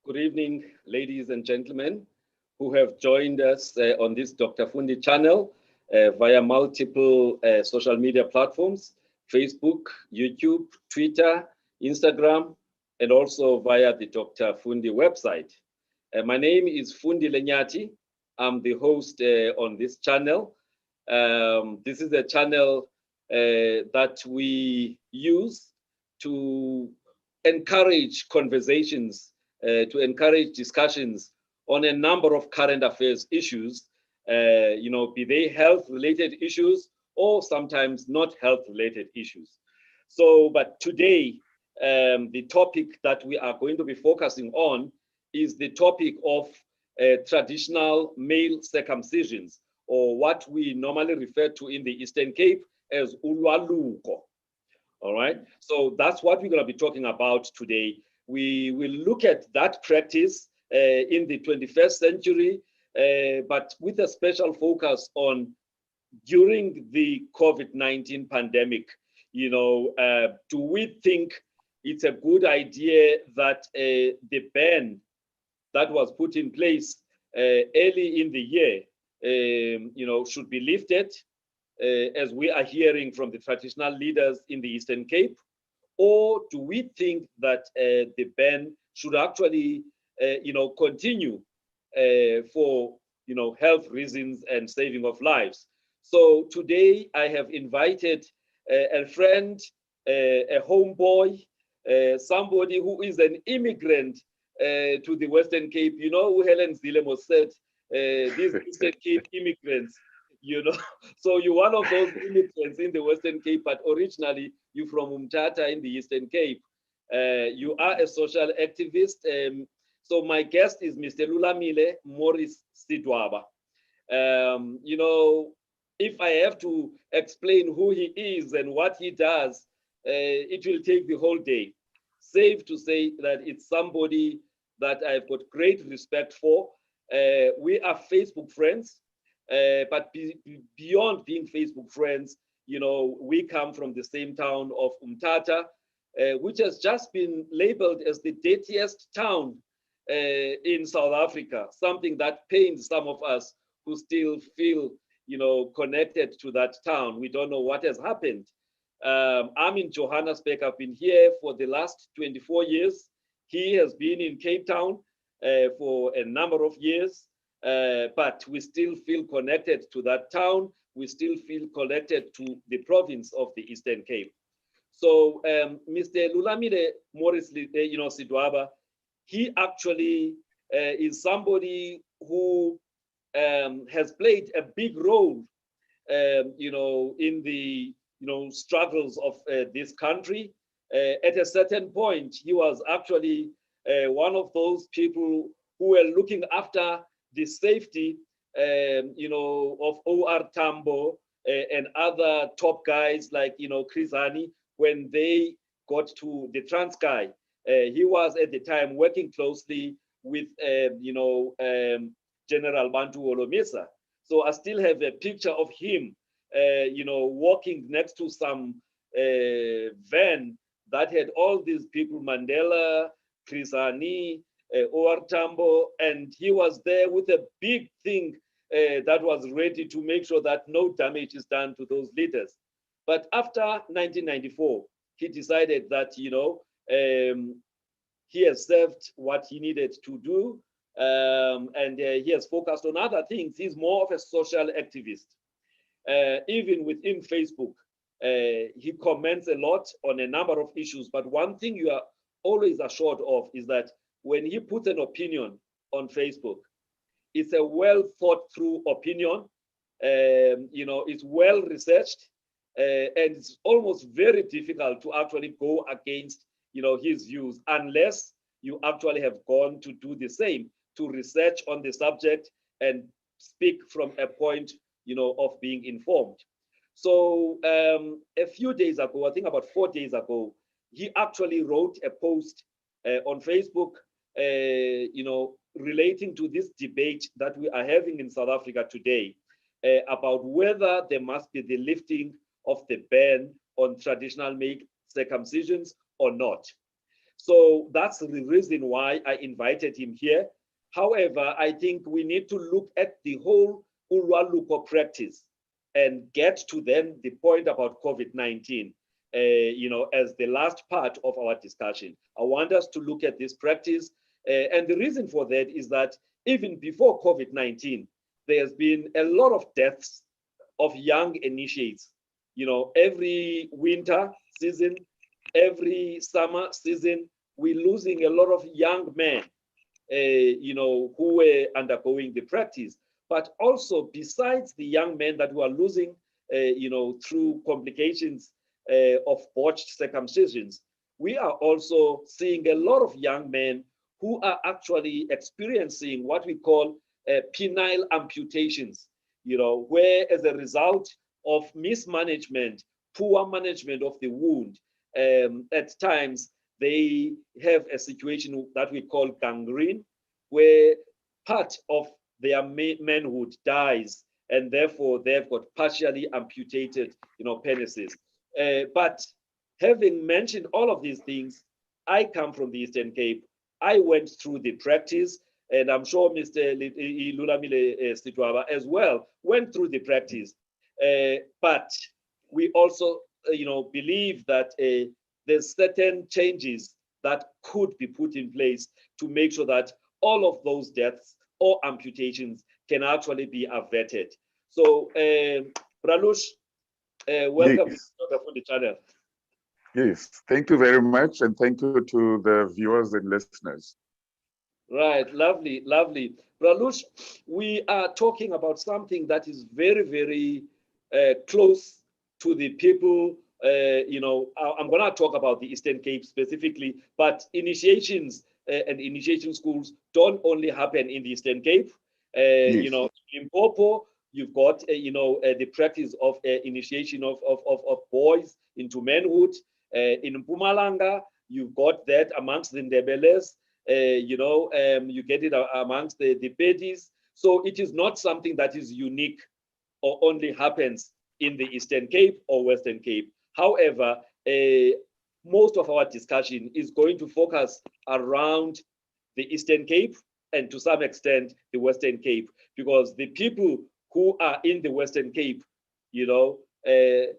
Good evening, ladies and gentlemen who have joined us on this Dr. Fundi channel via multiple social media platforms, Facebook, YouTube, Twitter, Instagram, and also via the Dr. Fundi website. My name is Fundi Lenyati. I'm the host on this channel. This is a channel that we use to encourage conversations, to encourage discussions on a number of current affairs issues, be they health-related issues or sometimes not health-related issues. So, but today, the topic that we are going to be focusing on is the topic of traditional male circumcisions, or what we normally refer to in the Eastern Cape as Ulwaluko. All right, so that's what we're going to be talking about today. We will look at that practice in the 21st century, but with a special focus on during the COVID-19 pandemic. Do we think it's a good idea that the ban that was put in place early in the year, should be lifted, as we are hearing from the traditional leaders in the Eastern Cape? Or do we think that the ban should actually, continue for, health reasons and saving of lives? So today I have invited a friend, a homeboy, somebody who is an immigrant to the Western Cape. Who Helen Zilemo said, these Eastern Cape immigrants, so you're one of those immigrants in the Western Cape, but originally you're from Umtata in the Eastern Cape. You are a social activist. So my guest is Mr. Lulamile Sidwaba. If I have to explain who he is and what he does, it will take the whole day. Safe to say that it's somebody that I've got great respect for. We are Facebook friends. But beyond being Facebook friends, we come from the same town of Umtata, which has just been labeled as the dirtiest town in South Africa, something that pains some of us who still feel, connected to that town. We don't know what has happened. I'm in Johannesburg. I've been here for the last 24 years. He has been in Cape Town for a number of years. But we still feel connected to that town. We still feel connected to the province of the Eastern Cape. So Mr. Lulamile Sidwaba, he actually is somebody who has played a big role, in the struggles of this country. At a certain point, he was actually one of those people who were looking after the safety, of OR Tambo and other top guys like, Chris Hani, when they got to the Transkei. He was at the time working closely with, General Bantu Olomisa. So I still have a picture of him, walking next to some van that had all these people, Mandela, Chris Hani, OR Tambo, and he was there with a big thing that was ready to make sure that no damage is done to those leaders. But after 1994, he decided that, he has served what he needed to do, and he has focused on other things. He's more of a social activist. Even within Facebook, he comments a lot on a number of issues, but one thing you are always assured of is that when he puts an opinion on Facebook, it's a well thought through opinion. It's well researched, and it's almost very difficult to actually go against, his views, unless you actually have gone to do the same, to research on the subject and speak from a point, of being informed. So a few days ago, I think about 4 days ago, he actually wrote a post on Facebook, relating to this debate that we are having in South Africa today. about whether there must be the lifting of the ban on traditional male circumcisions or not. So that's the reason why I invited him here. However, I think we need to look at the whole Ulwaluko practice and get to then the point about COVID-19, as the last part of our discussion. I want us to look at this practice. And the reason for that is that even before COVID-19, there's been a lot of deaths of young initiates. Every winter season, every summer season, we're losing a lot of young men, who were undergoing the practice. But also, besides the young men that we are losing, through complications of botched circumcisions, we are also seeing a lot of young men who are actually experiencing what we call penile amputations, where as a result of mismanagement, poor management of the wound, at times they have a situation that we call gangrene, where part of their manhood dies, and therefore they've got partially amputated, penises. But having mentioned all of these things, I come from the Eastern Cape. I went through the practice, and I'm sure Mr. Lulamile Sidwaba as well went through the practice. But we also, believe that there's certain changes that could be put in place to make sure that all of those deaths or amputations can actually be averted. So, Pralush, welcome Yes. to the Fundi channel. Yes, thank you very much, and thank you to the viewers and listeners. Right, lovely, lovely. Pralush, we are talking about something that is very, very close to the people. I'm going to talk about the Eastern Cape specifically, but initiations and initiation schools don't only happen in the Eastern Cape. Yes. In Limpopo, you've got, the practice of initiation of boys into manhood. In Mpumalanga, you've got that amongst the Ndebeles. You get it amongst the Pedis. So it is not something that is unique or only happens in the Eastern Cape or Western Cape. However, most of our discussion is going to focus around the Eastern Cape and to some extent the Western Cape, because the people who are in the Western Cape,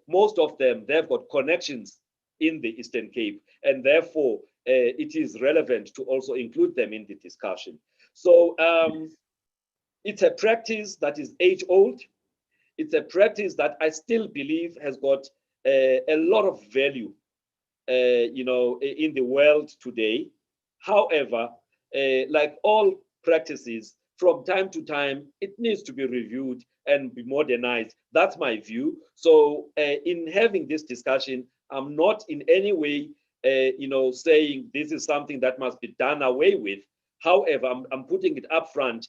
most of them, they've got connections in the Eastern Cape, and therefore it is relevant to also include them in the discussion. So it's a practice that is age-old. It's a practice that I still believe has got a lot of value, in the world today. However, like all practices, from time to time, it needs to be reviewed and be modernized. That's my view. So in having this discussion, I'm not in any way, saying this is something that must be done away with. However, I'm putting it up front.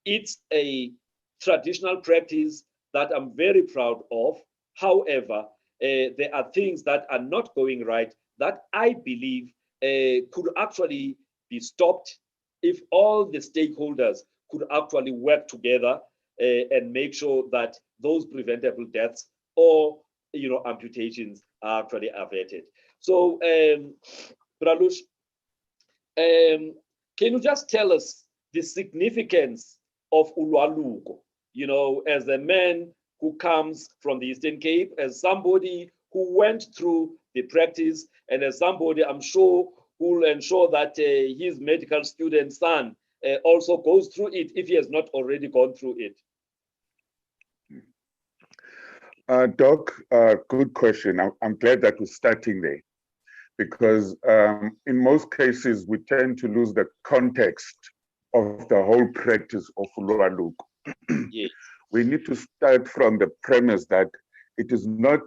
It's a traditional practice that I'm very proud of. However, there are things that are not going right that I believe could actually be stopped if all the stakeholders could actually work together and make sure that those preventable deaths or amputations are actually averted. So, Pralush, can you just tell us the significance of Ulwaluko? As a man who comes from the Eastern Cape, as somebody who went through the practice, and as somebody I'm sure who will ensure that his medical student son also goes through it if he has not already gone through it. Doc, good question. I'm glad that we're starting there, because in most cases, we tend to lose the context of the whole practice of Ulwaluko. Yes. We need to start from the premise that it is not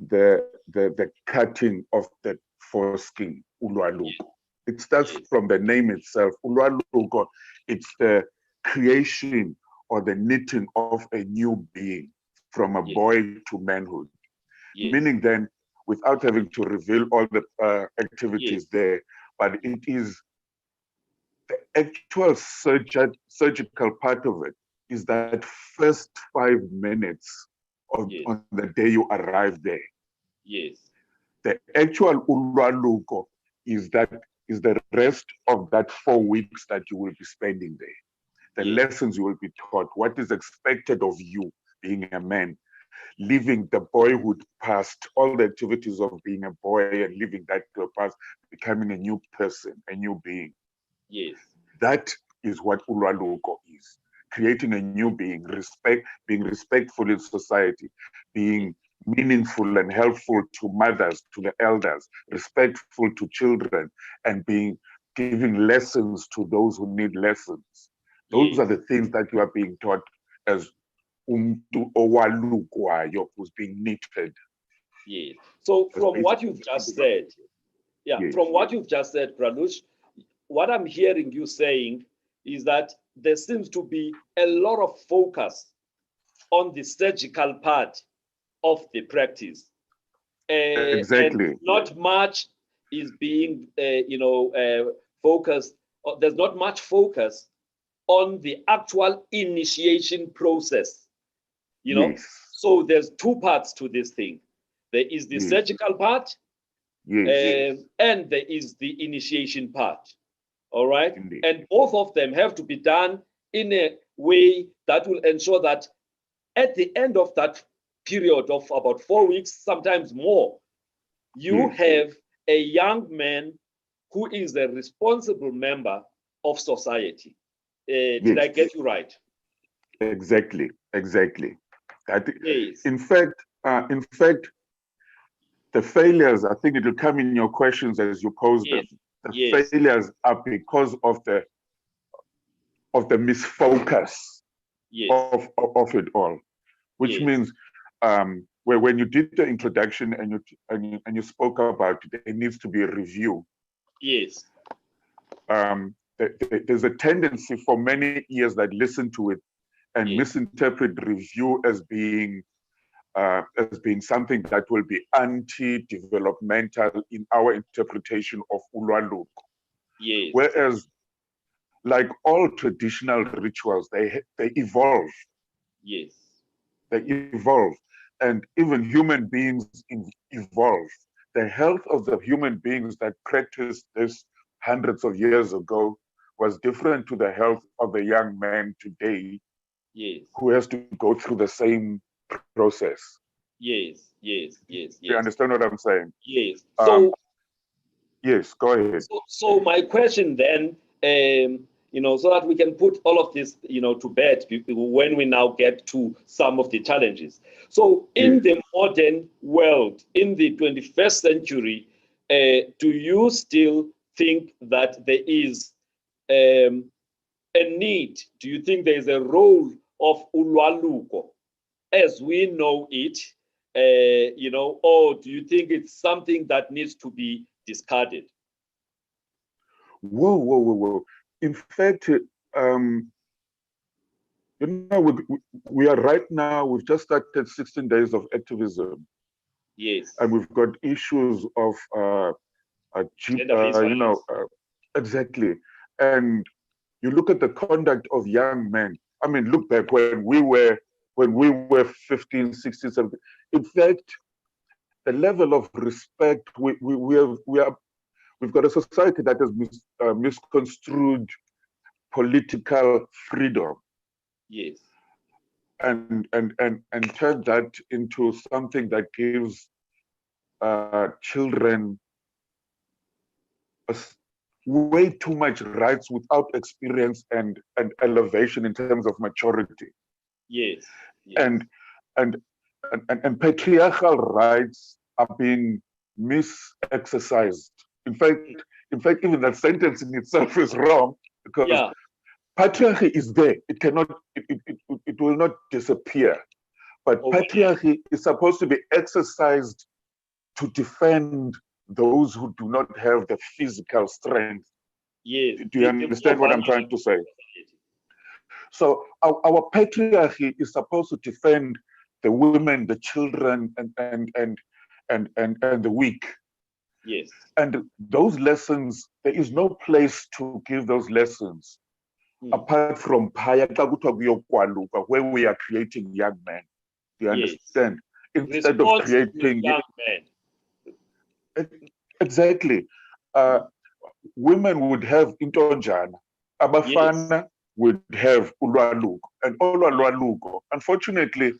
the cutting of the foreskin, Ulwaluko. Yes. It starts from the name itself. Ulwaluko, it's the creation or the knitting of a new being from a boy to manhood. Yes. Meaning then, without having to reveal all the activities there, but it is the actual surgical part of it is that first 5 minutes on the day you arrive there. Yes. The actual Ulwaluko is the rest of that 4 weeks that you will be spending there. The lessons you will be taught, what is expected of you being a man, living the boyhood past, all the activities of being a boy and living that to a past, becoming a new person, a new being. Yes. That is what Ulwaluko is. Creating a new being, being respectful in society, being meaningful and helpful to mothers, to the elders, respectful to children, and giving lessons to those who need lessons. Those are the things that you are being taught as Owalukwayo, who's being knitted. Yes. So from what you've just said, from what you've just said, Pranush, what I'm hearing you saying is that there seems to be a lot of focus on the surgical part of the practice. Exactly. And not much is being, focused. There's not much focus on the actual initiation process. You know, so there's two parts to this thing. There is the surgical part, and there is the initiation part. All right. Indeed. And both of them have to be done in a way that will ensure that at the end of that period of about 4 weeks, sometimes more, you have a young man who is a responsible member of society. Did I get you right? Exactly. That, yes. In fact, the failures, I think it will come in your questions as you pose them. The failures are because of the misfocus of it all, which means when you did the introduction and you spoke about it, there needs to be a review. Yes. There's a tendency for many ears that listen to it and misinterpret review as being something that will be anti-developmental in our interpretation of Ulwaluko. Yes. Whereas, like all traditional rituals, they evolve. Yes. They evolve. And even human beings evolve. The health of the human beings that practiced this hundreds of years ago was different to the health of the young man today who has to go through the same process. Yes. Do you understand what I'm saying? Yes. So yes, go ahead. So my question then, so that we can put all of this, to bed when we now get to some of the challenges. So in the modern world, in the 21st century, do you still think that there is a need? Do you think there is a role of Ulwaluko as we know it, or do you think it's something that needs to be discarded? Whoa. In fact, we are right now, we've just started 16 days of activism. Yes. And we've got issues of, exactly. And you look at the conduct of young men. I mean, look back when we were 15, 16, 17. In fact, the level of respect we've got a society that has misconstrued political freedom. Yes. And turned that into something that gives children way too much rights without experience and elevation in terms of maturity. Yes. And patriarchal rights are being mis-exercised. In fact, even that sentence in itself is wrong, because patriarchy is there. It will not disappear. But patriarchy is supposed to be exercised to defend those who do not have the physical strength. Yes. Do you understand what I'm trying to say? So our patriarchy is supposed to defend the women, the children, and the weak. Yes. And those lessons, there is no place to give those lessons apart from phaya xa kuthiwa kuyokwaluka, where we are creating young men. Do you understand? Instead of creating young men. Exactly. Women would have intonjana, abafana would have ulwaluko, and ulwaluko, unfortunately,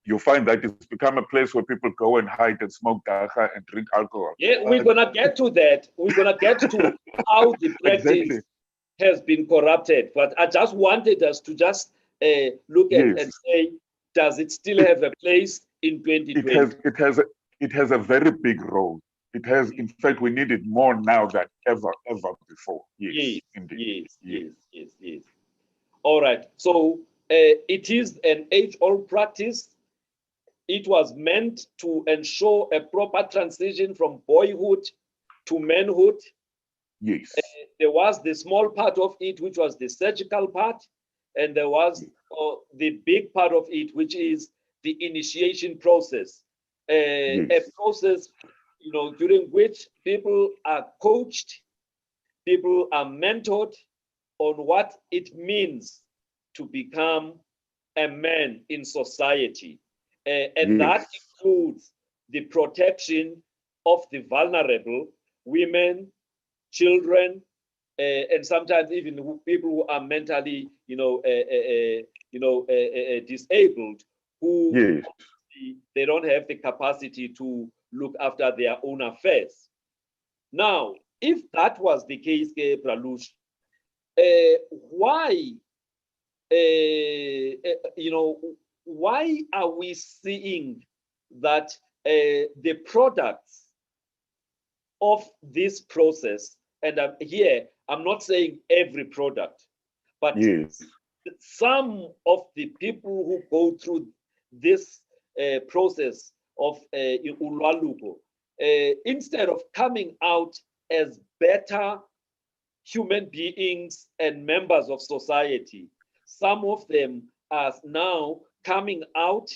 you find that it's become a place where people go and hide and smoke dacha and drink alcohol. Yeah, we're gonna get to that. We're gonna get to how the practice has been corrupted. But I just wanted us to just look at and say, does it still have a place in 2020? It has a very big role. It has, in fact, we need it more now than ever before. Yes, indeed. Yes. All right. So it is an age-old practice. It was meant to ensure a proper transition from boyhood to manhood. Yes. There was the small part of it, which was the surgical part, and there was the big part of it, which is the initiation process. A process, during which people are coached, people are mentored on what it means to become a man in society. And that includes the protection of the vulnerable, women, children, and sometimes even people who are mentally, disabled, who they don't have the capacity to look after their own affairs. Now, if that was the case, Pralush, why, why are we seeing that the products of this process, and here I'm not saying every product, but some of the people who go through this process of Ulwaluko, instead of coming out as better human beings and members of society, some of them are now coming out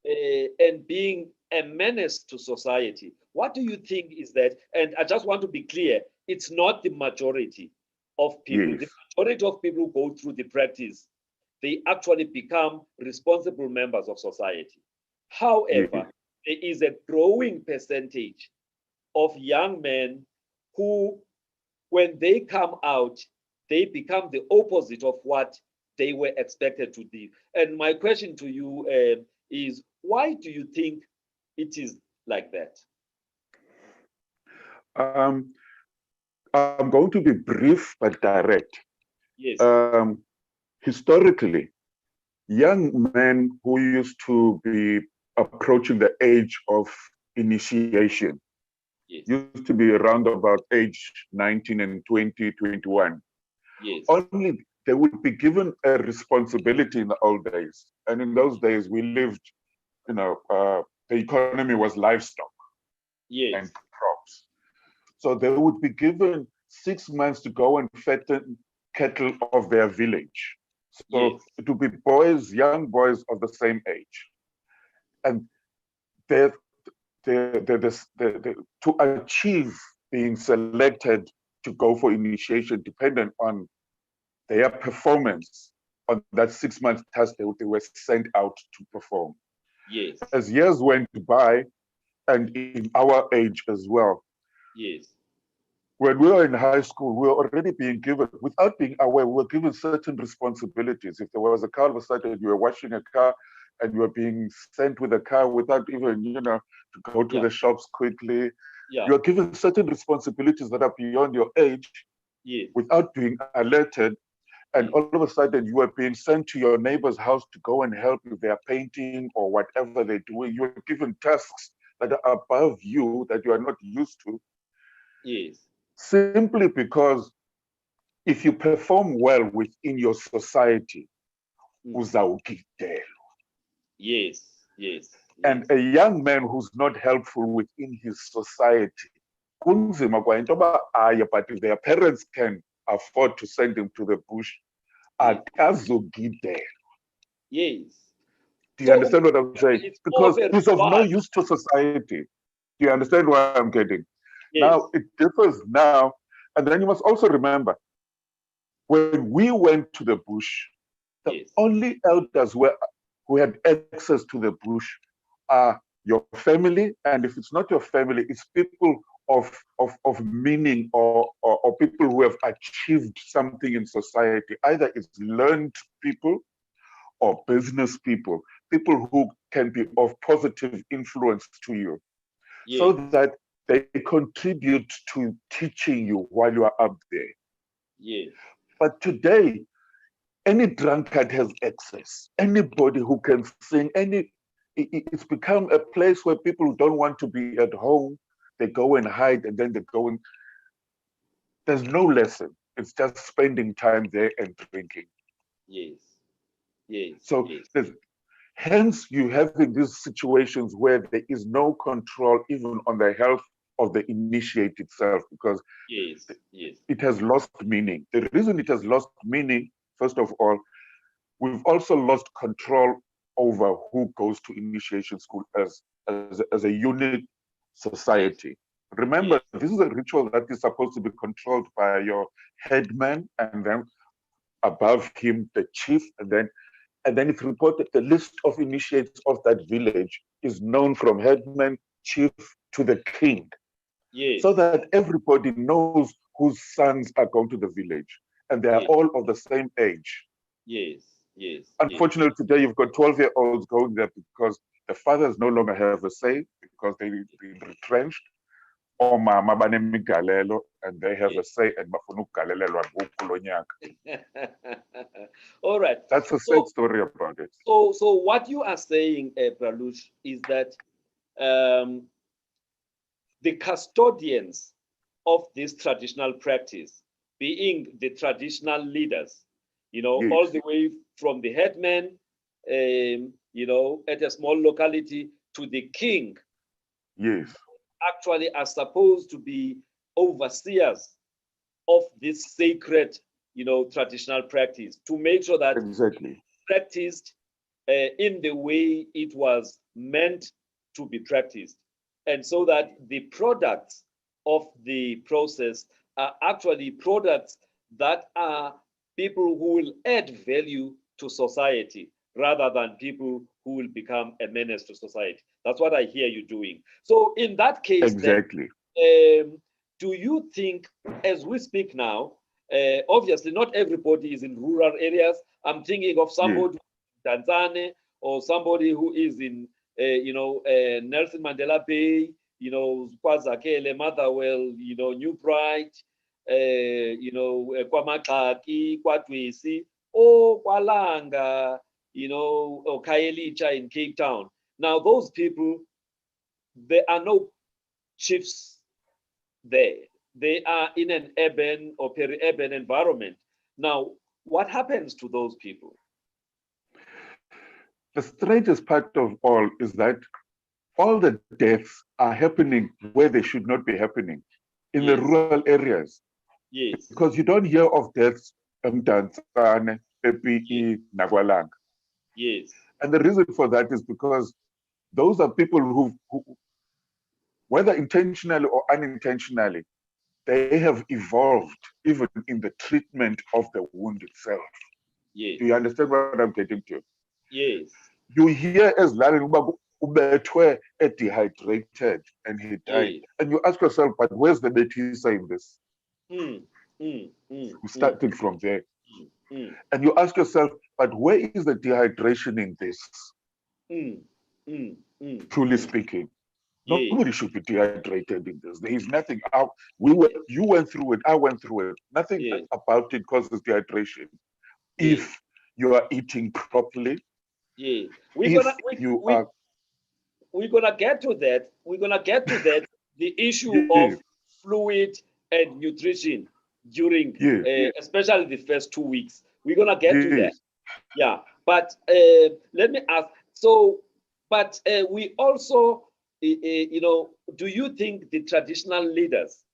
and being a menace to society. What do you think is that? And I just want to be clear, it's not the majority of people. The majority of people who go through the practice, they actually become responsible members of society. However, there is a growing percentage of young men who, when they come out, they become the opposite of what they were expected to be. And my question to you is, why do you think it is like that? I'm going to be brief but direct. Yes. Historically, young men who used to be approaching the age of initiation used to be around about age 19 and 20, 21. Only they would be given a responsibility in the old days. And in those days, we lived, the economy was livestock and crops. So they would be given 6 months to go and fatten cattle of their village. So it would be boys, young boys of the same age. And to achieve being selected to go for initiation dependent on their performance on that 6 month task they were sent out to perform. As years went by, and in our age as well, when we were in high school, we were already being given, without being aware, we were given certain responsibilities. If there was a car, all of a sudden you were washing a car and you were being sent with a car without even, to go to the shops quickly. You are given certain responsibilities that are beyond your age without being alerted. And all of a sudden you are being sent to your neighbor's house to go and help with their painting or whatever they're doing. You are given tasks that are above you that you are not used to. Simply because if you perform well within your society, and a young man who's not helpful within his society, but if their parents can afford to send him to the bush, do you understand what I'm saying? Because he's of no use to society. Do you understand what I'm getting? Now, it differs now. And then you must also remember, when we went to the bush, the Yes. only elders who had access to the bush are your family, and if it's not your family, it's people of meaning or people who have achieved something in society. Either it's learned people or business people, people who can be of positive influence to you, Yes. so that they contribute to teaching you while you are up there. Yes. But today, any drunkard has access. Anybody who can sing, it's become a place where people don't want to be at home. They go and hide, and then they go and there's no lesson. It's just spending time there and drinking. Yes. Yes. So Yes. hence you having these situations where there is no control even on the health of the initiate itself, because Yes. Yes. it has lost meaning. The reason it has lost meaning, first of all, we've also lost control over who goes to initiation school as a unit society. Remember, Yes. this is a ritual that is supposed to be controlled by your headman, and then above him the chief, and then it's reported the list of initiates of that village is known from headman, chief to the king, Yes. so that everybody knows whose sons are going to the village, and they are Yes. all of the same age. Yes. Yes. Unfortunately, today you've got 12-year-olds going there because the fathers no longer have a say because they've been retrenched. Or mama banemigalelo, and they have a say and bafuna ukugalelelwa kulo nyaka. All right. That's a sad story about it. So what you are saying, Pralush, is that the custodians of this traditional practice, being the traditional leaders, Yes. all the way from the headman, at a small locality to the king, Yes. actually are supposed to be overseers of this sacred, traditional practice, to make sure that Exactly. practiced in the way it was meant to be practiced, and so that the products of the process are actually products that are people who will add value to society rather than people who will become a menace to society. That's what I hear you doing. So in that case, exactly. Then, do you think, as we speak now, obviously not everybody is in rural areas. I'm thinking of somebody in Tanzania or somebody who is in, Nelson Mandela Bay, KwaZakele, Motherwell, New Bright, KwaMaxaki, KwaDwesi, or KwaLanga, or Khayelitsha in Cape Town. Now, those people, there are no chiefs there. They are in an urban or peri-urban environment. Now, what happens to those people? The strangest part of all is that all the deaths are happening where they should not be happening, in the rural areas. Yes. Because you don't hear of deaths in Tanzania, PPE, Nagwalang. Yes. And the reason for that is because those are people who, whether intentionally or unintentionally, they have evolved even in the treatment of the wound itself. Yes. Do you understand what I'm getting to? Yes. You hear as Ubetwe dehydrated and he died. Yes. And you ask yourself, but where's the Betisa in this? We started from there. And you ask yourself, but where is the dehydration in this? Truly speaking. Yes. Nobody should be dehydrated in this. There is nothing out. You went through it. I went through it. Nothing about it causes dehydration. If you are eating properly, we're gonna get to that. We're gonna get to that. The issue of fluid and nutrition during, especially the first 2 weeks. We're gonna get to that. Yeah, but let me ask. So, but we also, do you think the traditional leaders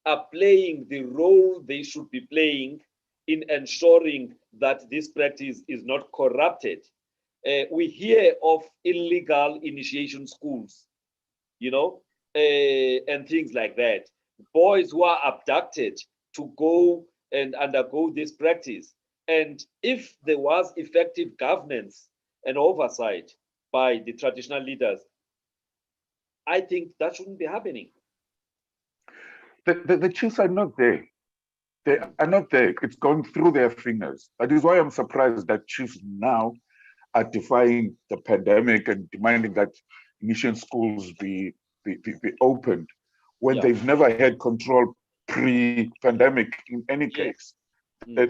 are playing the role they should be playing in ensuring that this practice is not corrupted? We hear of illegal initiation schools, and things like that. Boys who are abducted to go and undergo this practice. And if there was effective governance and oversight by the traditional leaders, I think that shouldn't be happening. The chiefs are not there. They are not there. It's gone through their fingers. That is why I'm surprised that chiefs now are defying the pandemic and demanding that mission schools be opened when Yeah. they've never had control pre-pandemic in any case. They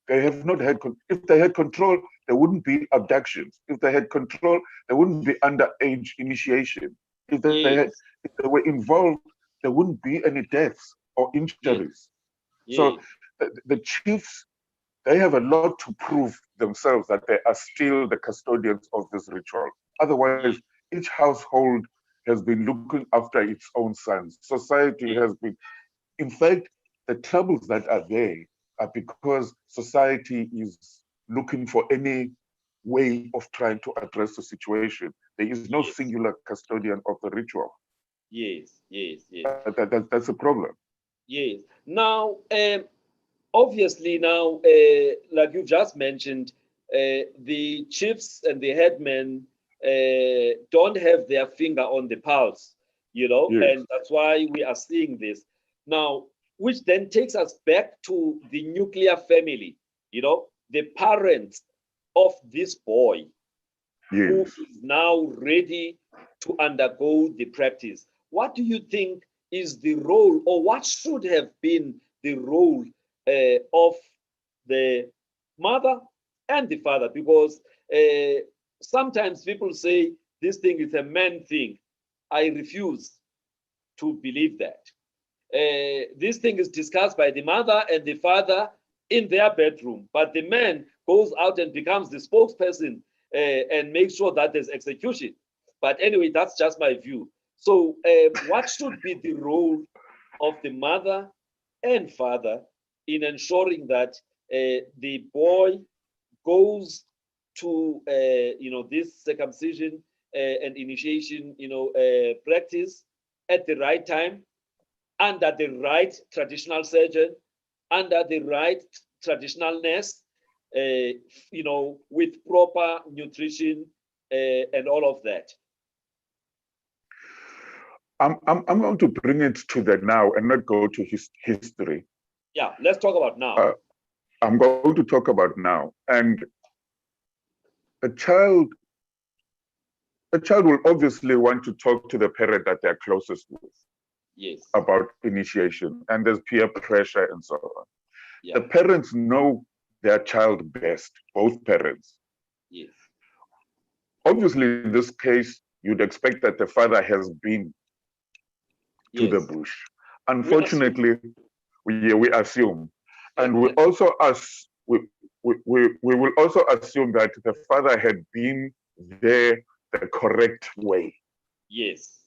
have not had, if they had control, there wouldn't be abductions. If they had control, there wouldn't be underage initiation. If they were involved, there wouldn't be any deaths or injuries. So the chiefs, they have a lot to prove themselves that they are still the custodians of this ritual. Otherwise, each household has been looking after its own sons. Society has been, in fact, the troubles that are there are because society is looking for any way of trying to address the situation. There is no singular custodian of the ritual. Yes. That's a problem. Yes. Now, obviously, now, like you just mentioned, the chiefs and the headmen don't have their finger on the pulse, and that's why we are seeing this now, which then takes us back to the nuclear family, the parents of this boy who is now ready to undergo the practice. What do you think is the role, or what should have been the role of the mother and the father? Because sometimes people say this thing is a man thing. I refuse to believe that. This thing is discussed by the mother and the father in their bedroom, but the man goes out and becomes the spokesperson and makes sure that there's execution. But anyway, that's just my view. So what should be the role of the mother and father in ensuring that the boy goes to this circumcision and initiation practice at the right time, under the right traditional surgeon, under the right traditional nurse, with proper nutrition and all of that? I'm going to bring it to the now and not go to history. Yeah, let's talk about now. I'm going to talk about now. And a child will obviously want to talk to the parent that they're closest with. Yes. About initiation, and there's peer pressure and so on. Yeah. The parents know their child best, both parents. Yes. Obviously, in this case, you'd expect that the father has been to the bush. Unfortunately, we assume. And we also we will also assume that the father had been there the correct way. Yes.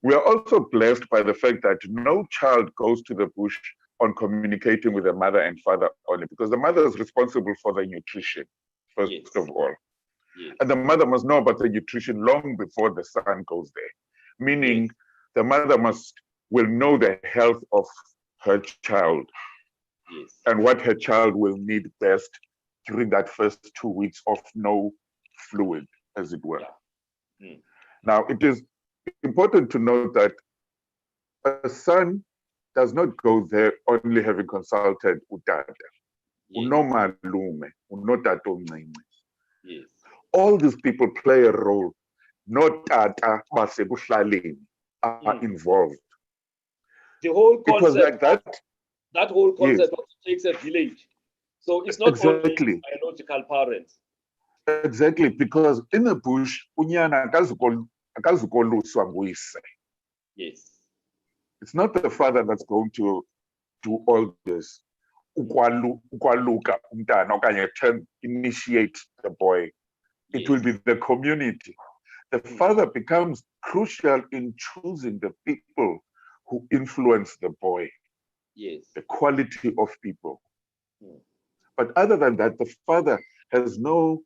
We are also blessed by the fact that no child goes to the bush on communicating with the mother and father only, because the mother is responsible for the nutrition, first of all. Yes. And the mother must know about the nutrition long before the son goes there, meaning the mother will know the health of her child and what her child will need best during that first 2 weeks of no fluid, as it were. Now, it is important to note that a son does not go there only having consulted utata, unomalume, unotatomncime. All these people play a role. Notata basekuhlaleni are involved. The whole concept, it was like that whole concept also takes a village. So it's not only biological parents. Exactly, because in the bush, unyana akazukoluswa nguyise. Yes. It's not the father that's going to do all this. Ukwaluka umntana okanye initiate the boy. It will be the community. The father becomes crucial in choosing the people who influence the boy. Yes. The quality of people. But other than that, the father does not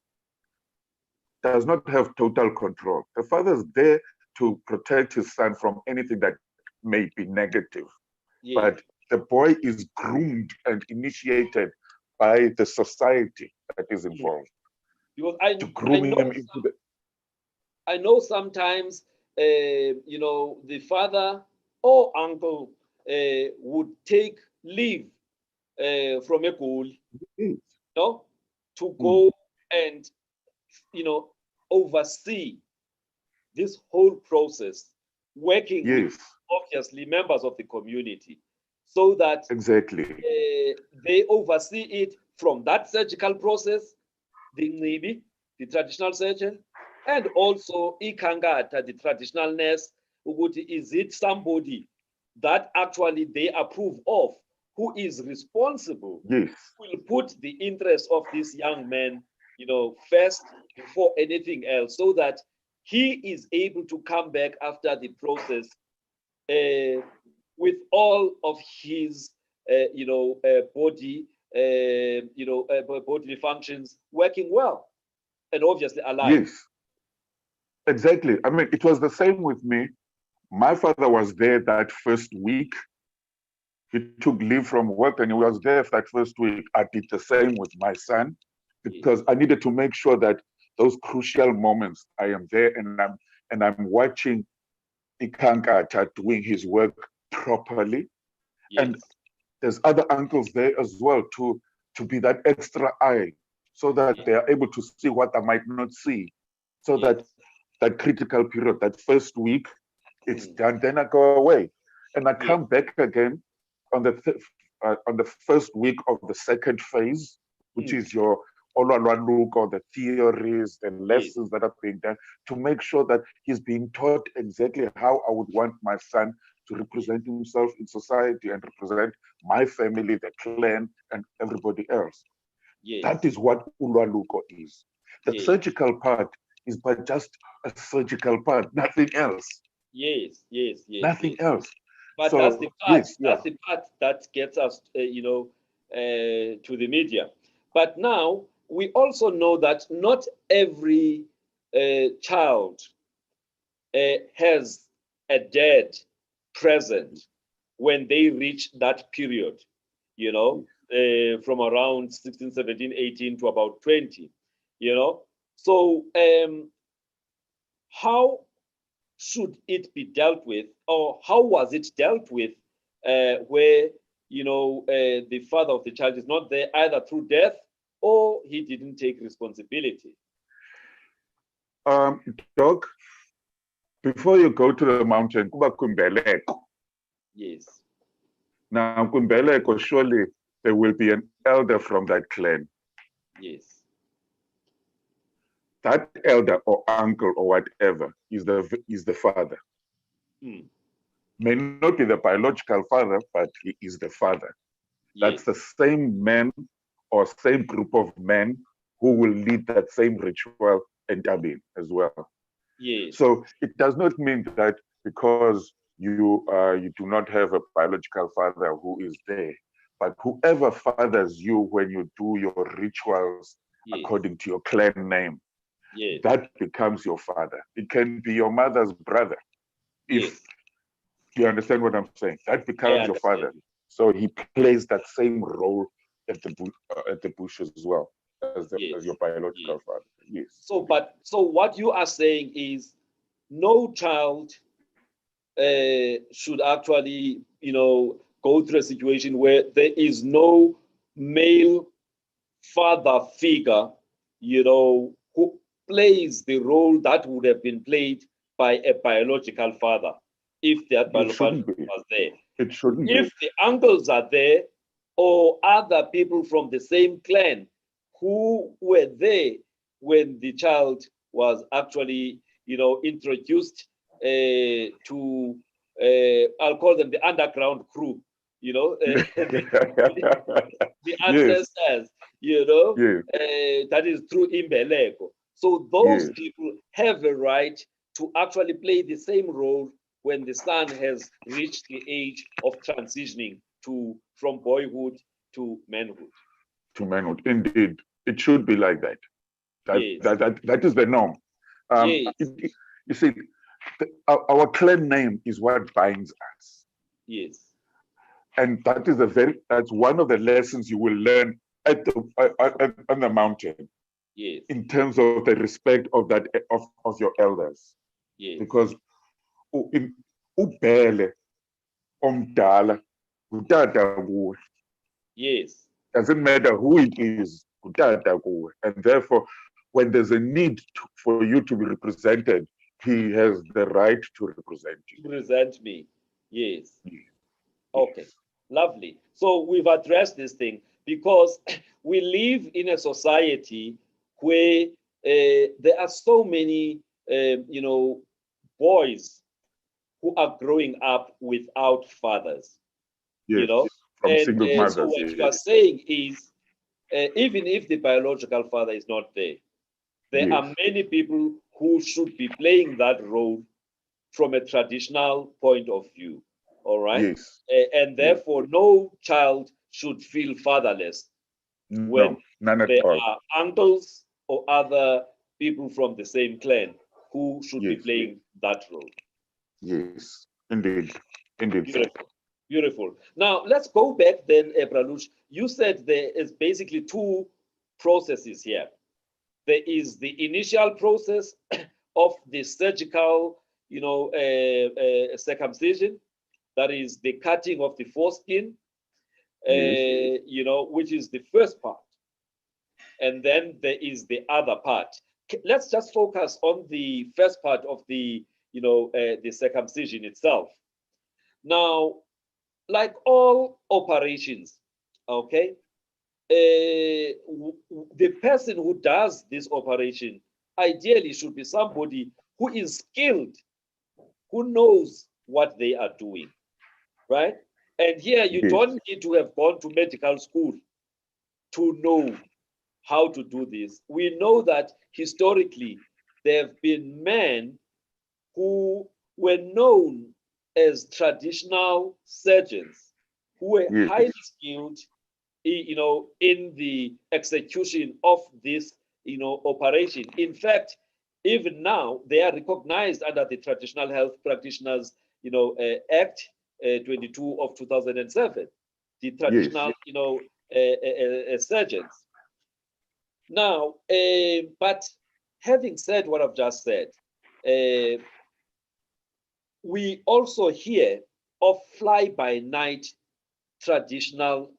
have total control. The father is there to protect his son from anything that may be negative. But the boy is groomed and initiated by the society that is involved. Because I know sometimes, you know, the father or uncle would take leave from a goal, you know, to go and, you know, oversee this whole process, working with obviously members of the community, so that they oversee it from that surgical process, the traditional surgeon, and also ikangata, the traditional nurse. Is it somebody that actually they approve of, who is responsible, will put the interest of this young man, you know, first before anything else, so that he is able to come back after the process with all of his, you know, body, you know, bodily functions working well, and obviously alive. Yes, exactly. I mean, it was the same with me. My father was there that first week. He took leave from work and he was there that first week. I did the same with my son, because I needed to make sure that those crucial moments I am there and I'm watching Ikankata doing his work properly. And there's other uncles there as well to be that extra eye, so that they are able to see what I might not see. So that that critical period, that first week, it's done, then I go away. And I come back again on the first week of the second phase, which is your Ulwaluko, the theories, the lessons that are being done, to make sure that he's being taught exactly how I would want my son to represent himself in society and represent my family, the clan, and everybody else. That is what Ulwaluko is. The surgical part is but just a surgical part, nothing else. Nothing else. But so, that's the part. That's the part that gets us, you know, to the media. But now we also know that not every child has a dad present when they reach that period, you know, from around 16, 17, 18 to about 20, you know. So how should it be dealt with, or how was it dealt with where, you know, the father of the child is not there either through death or he didn't take responsibility? Doc, before you go to the mountain, kuba kumbeleko. Yes. Now, kumbeleko, surely there will be an elder from that clan. Yes. That elder or uncle or whatever is the father. May not be the biological father, but he is the father. That's the same man or same group of men who will lead that same ritual and Tabin as well. So it does not mean that because you do not have a biological father who is there, but whoever fathers you when you do your rituals according to your clan name, that becomes your father. It can be your mother's brother. If you understand what I'm saying, that becomes your father. So he plays that same role at the bush as well as your biological father. Yes. So, so what you are saying is, no child should actually, you know, go through a situation where there is no male father figure, you know, who plays the role that would have been played by a biological father if that biological father was there. It shouldn't be. If the uncles are there or other people from the same clan who were there when the child was actually, you know, introduced to, I'll call them the underground crew, you know, the ancestors, you know, that is through Imbeleko. So those people have a right to actually play the same role when the son has reached the age of transitioning from boyhood to manhood. To manhood, indeed, it should be like that. That is the norm. You see, our clan name is what binds us. Yes. And that is that's one of the lessons you will learn on the mountain. Yes. In terms of the respect of of your elders. Yes. Because ubhele omdala utata kuwe. Yes. Doesn't matter who it is, utata kuwe. And therefore, when there's a need for you to be represented, he has the right to represent you. Represent me. Yes. Okay. Lovely. So we've addressed this thing because we live in a society where there are so many, boys who are growing up without fathers. Yes, from and single mothers. So what you are saying is, even if the biological father is not there, there are many people who should be playing that role from a traditional point of view. All right. Yes. And therefore, no child should feel fatherless when none at there all. are uncles or other people from the same clan who should be playing that role. Yes, indeed. Indeed. Beautiful. Beautiful. Now, let's go back then, Pralush. You said there is basically two processes here. There is the initial process of the surgical, circumcision. That is the cutting of the foreskin, which is the first part. And then there is the other part. Let's just focus on the first part of the, the circumcision itself. Now, like all operations, okay, the person who does this operation ideally should be somebody who is skilled, who knows what they are doing, right? And here you don't need to have gone to medical school to know how to do this. We know that historically there have been men who were known as traditional surgeons who were highly skilled, in the execution of this, operation. In fact, even now they are recognized under the Traditional Health Practitioners, Act 22 of 2007, the traditional, surgeons. Now, but having said what I've just said, we also hear of fly-by-night traditional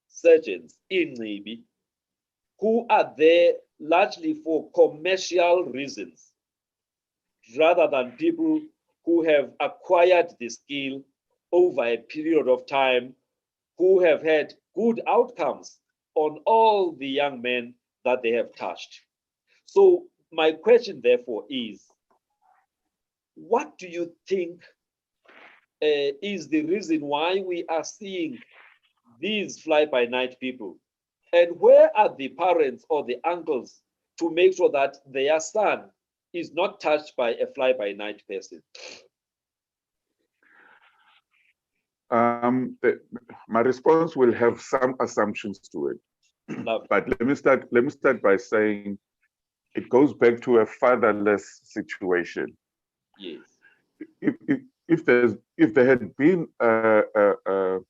surgeons in Nibi who are there largely for commercial reasons rather than people who have acquired the skill over a period of time, who have had good outcomes on all the young men that they have touched. So my question therefore is, what do you think is the reason why we are seeing these fly-by-night people? And where are the parents or the uncles to make sure that their son is not touched by a fly-by-night person? My response will have some assumptions to it. Lovely. But let me start by saying it goes back to a fatherless situation. Yes. If there had been a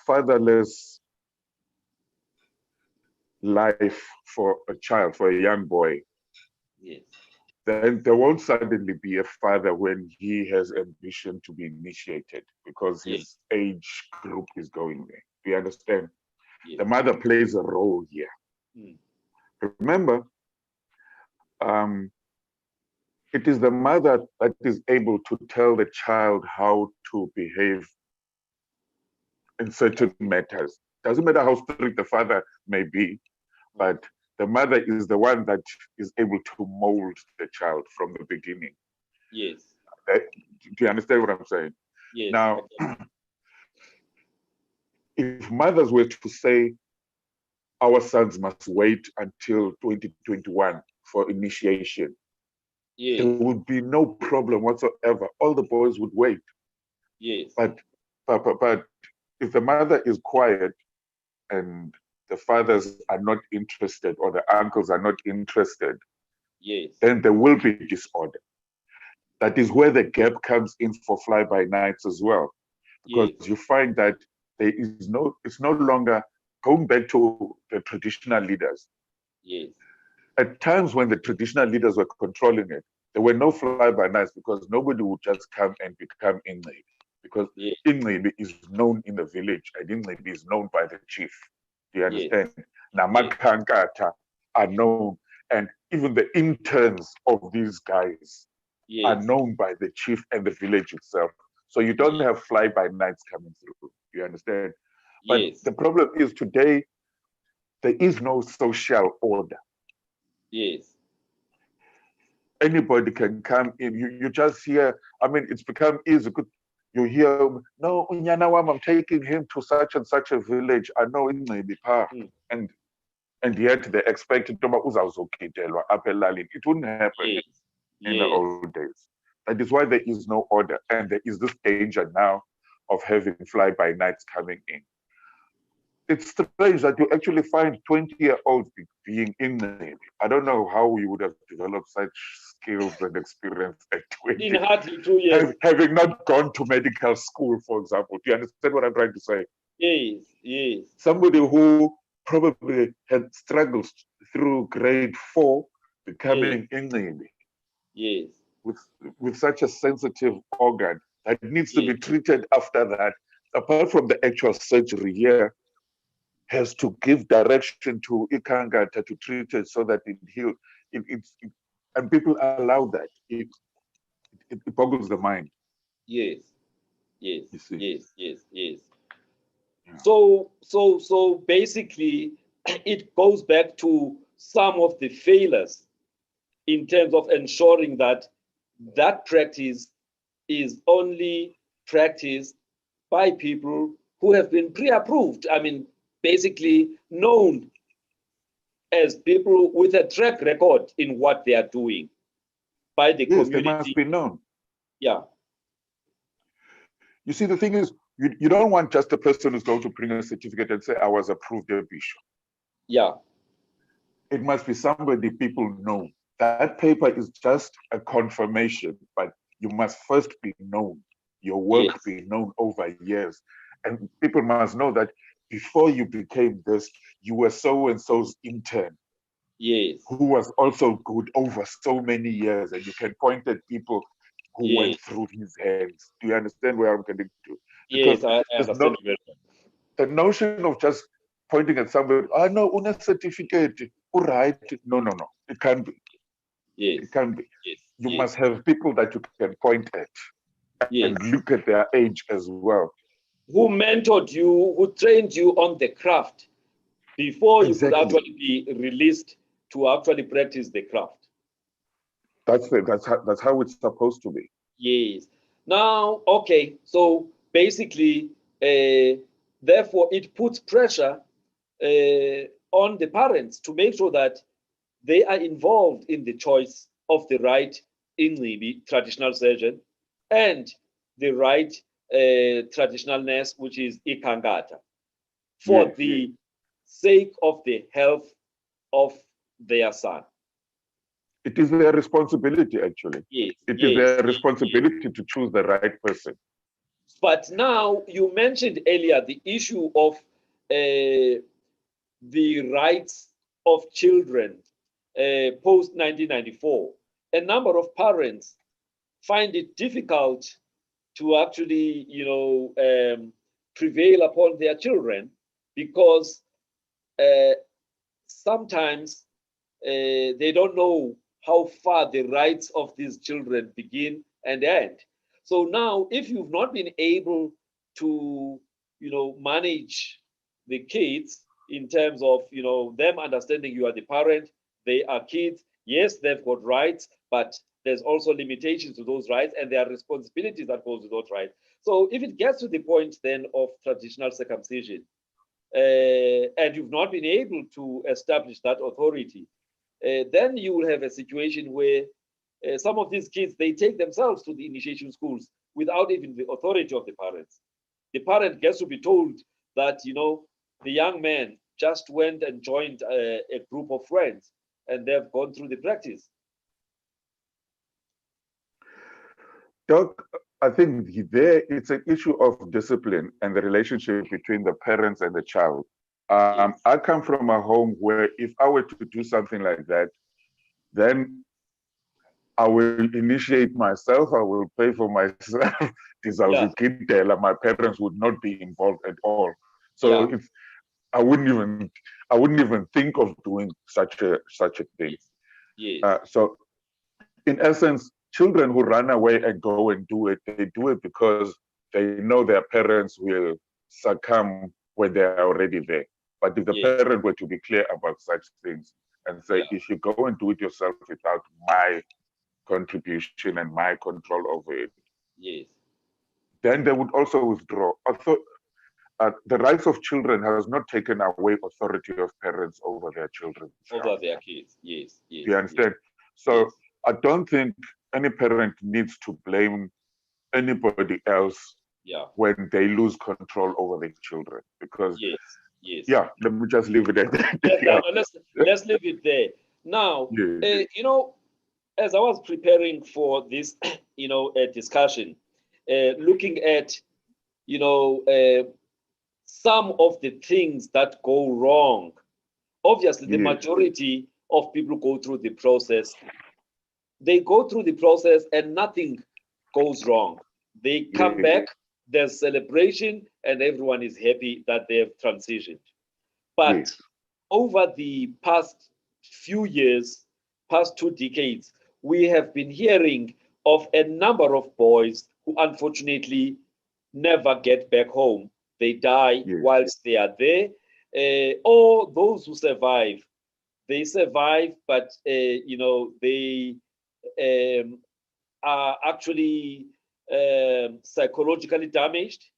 fatherless life for a child, for a young boy, yes, then there won't suddenly be a father when he has ambition to be initiated because his age group is going there. Do you understand? Yes. The mother plays a role here. Remember, it is the mother that is able to tell the child how to behave in certain matters. Doesn't matter how strict the father may be, but the mother is the one that is able to mold the child from the beginning. Yes. Do you understand what I'm saying? Yes. Now, if mothers were to say, our sons must wait until 2021 for initiation, there would be no problem whatsoever. All the boys would wait. Yes. But if the mother is quiet and the fathers are not interested or the uncles are not interested, then there will be disorder. That is where the gap comes in for fly-by-nights as well. because you find that it's no longer going back to the traditional leaders. Yes. At times when the traditional leaders were controlling it, there were no fly-by-nights because nobody would just come and become Ingcibi, because Ingcibi is known in the village and Ingcibi is known by the chief. Do you understand? Namakhankatha are known, and even the interns of these guys are known by the chief and the village itself. So you don't have fly-by-nights coming through. Do you understand? But the problem is today, there is no social order. Yes. Anybody can come in. You just hear, I mean, it's become easy. You hear, no, Unyanawam, I'm taking him to such and such a village. I know in maybe and yet they expect it. It wouldn't happen in the old days. That is why there is no order. And there is this danger now of having fly-by-nights coming in. It's strange that you actually find 20-year-olds being in Navy. I don't know how you would have developed such skills and experience at 20. In hardly 2 years. Having not gone to medical school, for example. Do you understand what I'm trying to say? Yes, yes. Somebody who probably had struggled through grade 4 becoming in Navy. Yes. With such a sensitive organ that needs to be treated after that, apart from the actual surgery here, has to give direction to Ikangata to treat it so that it heals. And people allow that. It boggles the mind. Yes, yes, yes. Yeah. So basically, it goes back to some of the failures in terms of ensuring that that practice is only practiced by people who have been pre-approved. I mean, basically known as people with a track record in what they are doing by the community. They must be known. Yeah. You see, the thing is, you don't want just a person who's going to bring a certificate and say, I was approved, dear Bishop. Yeah. It must be somebody people know. That paper is just a confirmation, but you must first be known. Your work be known over years. And people must know that before you became this, you were so-and-so's intern. Yes. Who was also good over so many years. And you can point at people who went through his hands. Do you understand where I'm getting to? Because I understand. The notion of just pointing at somebody, I know una certificate, right? No. It can't be. Yes. It can't be. Yes. You must have people that you can point at and look at their age as well. Who mentored you, who trained you on the craft before you could actually be released to actually practice the craft. That's it. That's how it's supposed to be. Yes. Now, okay. So basically, therefore, it puts pressure on the parents to make sure that they are involved in the choice of the right Ingcibi traditional surgeon and the right traditional nurse, which is Ikangata, for the sake of the health of their son. It is their responsibility, actually. Yes. It is their responsibility to choose the right person. But now, you mentioned earlier the issue of the rights of children post-1994. A number of parents find it difficult to actually, prevail upon their children because sometimes they don't know how far the rights of these children begin and end. So now, if you've not been able to, manage the kids in terms of, them understanding you are the parent, they are kids, yes, they've got rights, but there's also limitations to those rights and there are responsibilities that goes with those rights. So if it gets to the point then of traditional circumcision, and you've not been able to establish that authority, then you will have a situation where some of these kids, they take themselves to the initiation schools without even the authority of the parents. The parent gets to be told that, the young man just went and joined a group of friends and they've gone through the practice. Doc, I think there it's an issue of discipline and the relationship between the parents and the child. Yes. I come from a home where if I were to do something like that, then I will initiate myself, I will pay for myself. Yeah. My parents would not be involved at all. So Yeah. it's I wouldn't even think of doing such a thing. Yes. Yes. So in essence, children who run away and go and do it, they do it because they know their parents will succumb when they're already there. But if the Yes. parent were to be clear about such things and say, Yeah. if you go and do it yourself without my contribution and my control over it, Yes. then they would also withdraw. The rights of children has not taken away authority of parents over their children's Over health. their kids. Yes. Do you Yes. Yes. understand? So Yes. I don't think any parent needs to blame anybody else Yeah. when they lose control over their children. Because, Yes. Yes. yeah, let me just leave it at that. Yes. Yeah. Let's leave it there. Now, Yeah. as I was preparing for this, discussion, looking at, some of the things that go wrong. Obviously, the Yes. majority of people go through the process. They go through the process and nothing goes wrong. They come Yes. back, there's celebration, and everyone is happy that they have transitioned. But Yes. over the past few years, past 2 decades, we have been hearing of a number of boys who unfortunately never get back home. They die Yes. whilst they are there, or those who survive. They survive, but they are actually psychologically damaged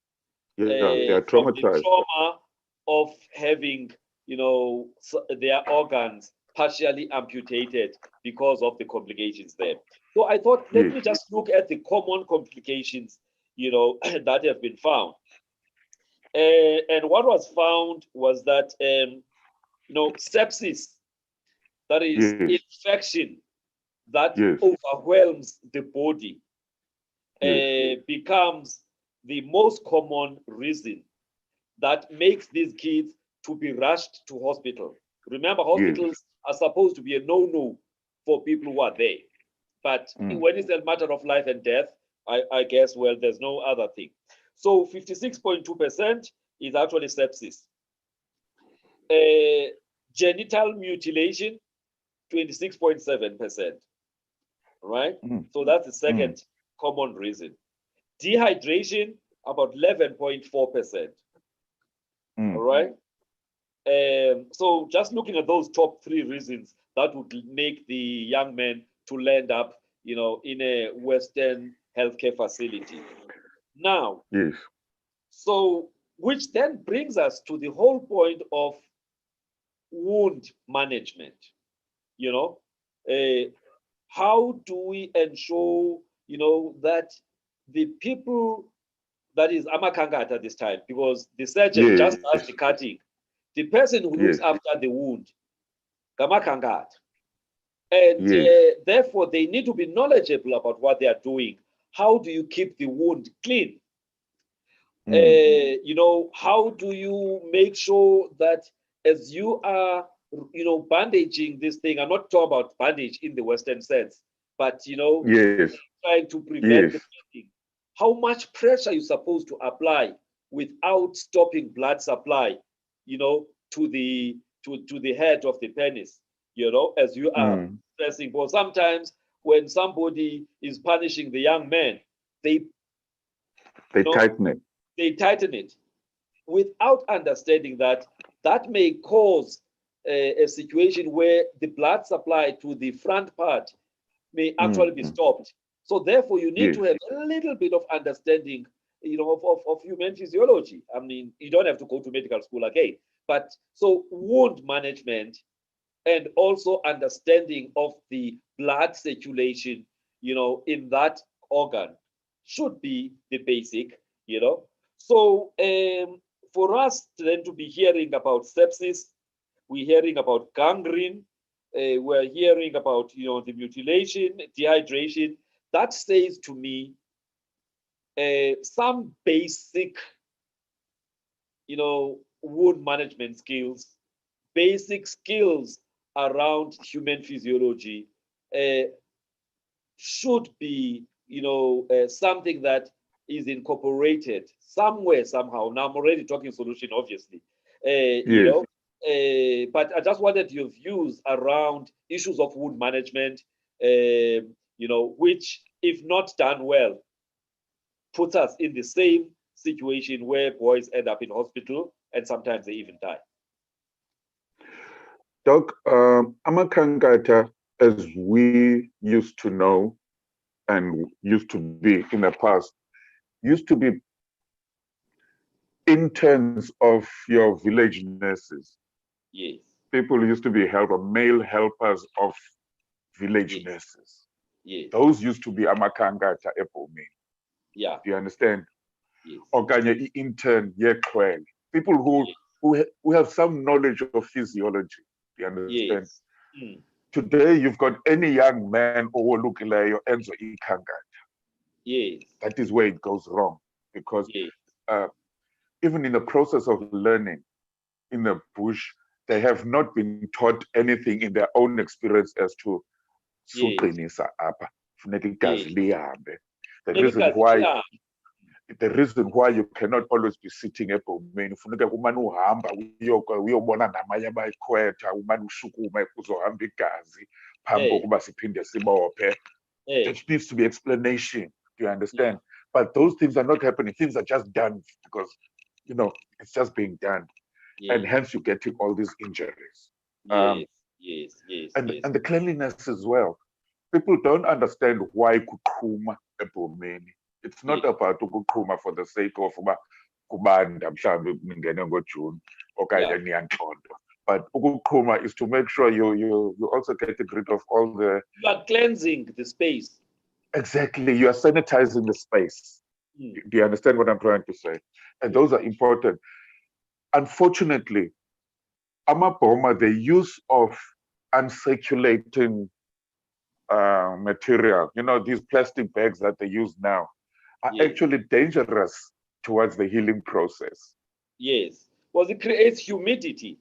Yeah. They are from the traumatized. trauma of having, their organs partially amputated because of the complications there. So I thought, let Yes. me just look at the common complications, that have been found. And what was found was that, sepsis, that is Yes. infection that Yes. overwhelms the body, Yes. becomes the most common reason that makes these kids to be rushed to hospital. Remember, Yes. hospitals are supposed to be a no-no for people who are there. But when it's a matter of life and death, I guess, well, there's no other thing. So 56.2% is actually sepsis. Genital mutilation, 26.7%. Right? So that's the second common reason. Dehydration, about 11.4%. All right. So just looking at those top 3 reasons, that would make the young men to land up, in a Western healthcare facility. Now, Yes. so which then brings us to the whole point of wound management. How do we ensure, that the people, that is Amakangata at this time, because the surgeon just Yes. does the cutting. The person who looks Yes. after the wound, Kamakangat. And Yes. therefore, they need to be knowledgeable about what they are doing. How do you keep the wound clean? How do you make sure that as you are, bandaging this thing, I'm not talking about bandage in the Western sense, but, Yes. trying to prevent Yes. the bleeding. How much pressure are you supposed to apply without stopping blood supply, to the head of the penis, as you are pressing. But sometimes when somebody is punishing the young man, they tighten it. they tighten it without understanding that that may cause a situation where the blood supply to the front part may actually be stopped. So therefore, you need Yes. to have a little bit of understanding, of human physiology. I mean, you don't have to go to medical school again. But so wound management and also understanding of the blood circulation, in that organ should be the basic. So for us then to be hearing about sepsis, we're hearing about gangrene, we're hearing about the mutilation, dehydration. That says to me some basic, wound management skills, basic skills around human physiology should be, something that is incorporated somewhere, somehow. Now, I'm already talking solution, obviously. Yes. But I just wanted your views around issues of wound management, which, if not done well, puts us in the same situation where boys end up in hospital and sometimes they even die. Doc, amakhankatha, as we used to know and used to be in the past, used to be interns of your village nurses. Yes. People used to be male helpers of village nurses. Yes. Those used to be amakhankatha ebhomeni. Yeah. Do you understand? Yes. Okanye intern yeqhwele. People who have some knowledge of physiology. Do you understand? Yes. Mm. Today, you've got any young man owolukileyo enzo ikhankatha. Yes. That is where it goes wrong, because Yes. even in the process of learning in the bush, they have not been taught anything in their own experience as to suqinisa apha, funeka igazi lihambe. The reason why you cannot always be sitting ebhomeni, funeka umane uhamba uyobona namanye abayikhwetha, umane ushukuma kuzohamba igazi phambi kokuba siphinde sibophe. There needs to be explanation. Do you understand? But those things are not happening. Things are just done because, it's just being done. And hence you're getting all these injuries. Yes. And the cleanliness as well. People don't understand why kuqhuma ebhomeni. It's not about ukuqhuma for the sake of kubanda mhlawumbe ningene ngoJune okanye niyantlonto. But ukuqhuma is to make sure you also getting rid of all the... You are cleansing the space. Exactly. You are sanitizing the space. Do you understand what I'm trying to say? And those are important. Unfortunately, amabhoma, the use of uncirculating material, these plastic bags that they use now, are actually dangerous towards the healing process. Yes. Well, it creates humidity.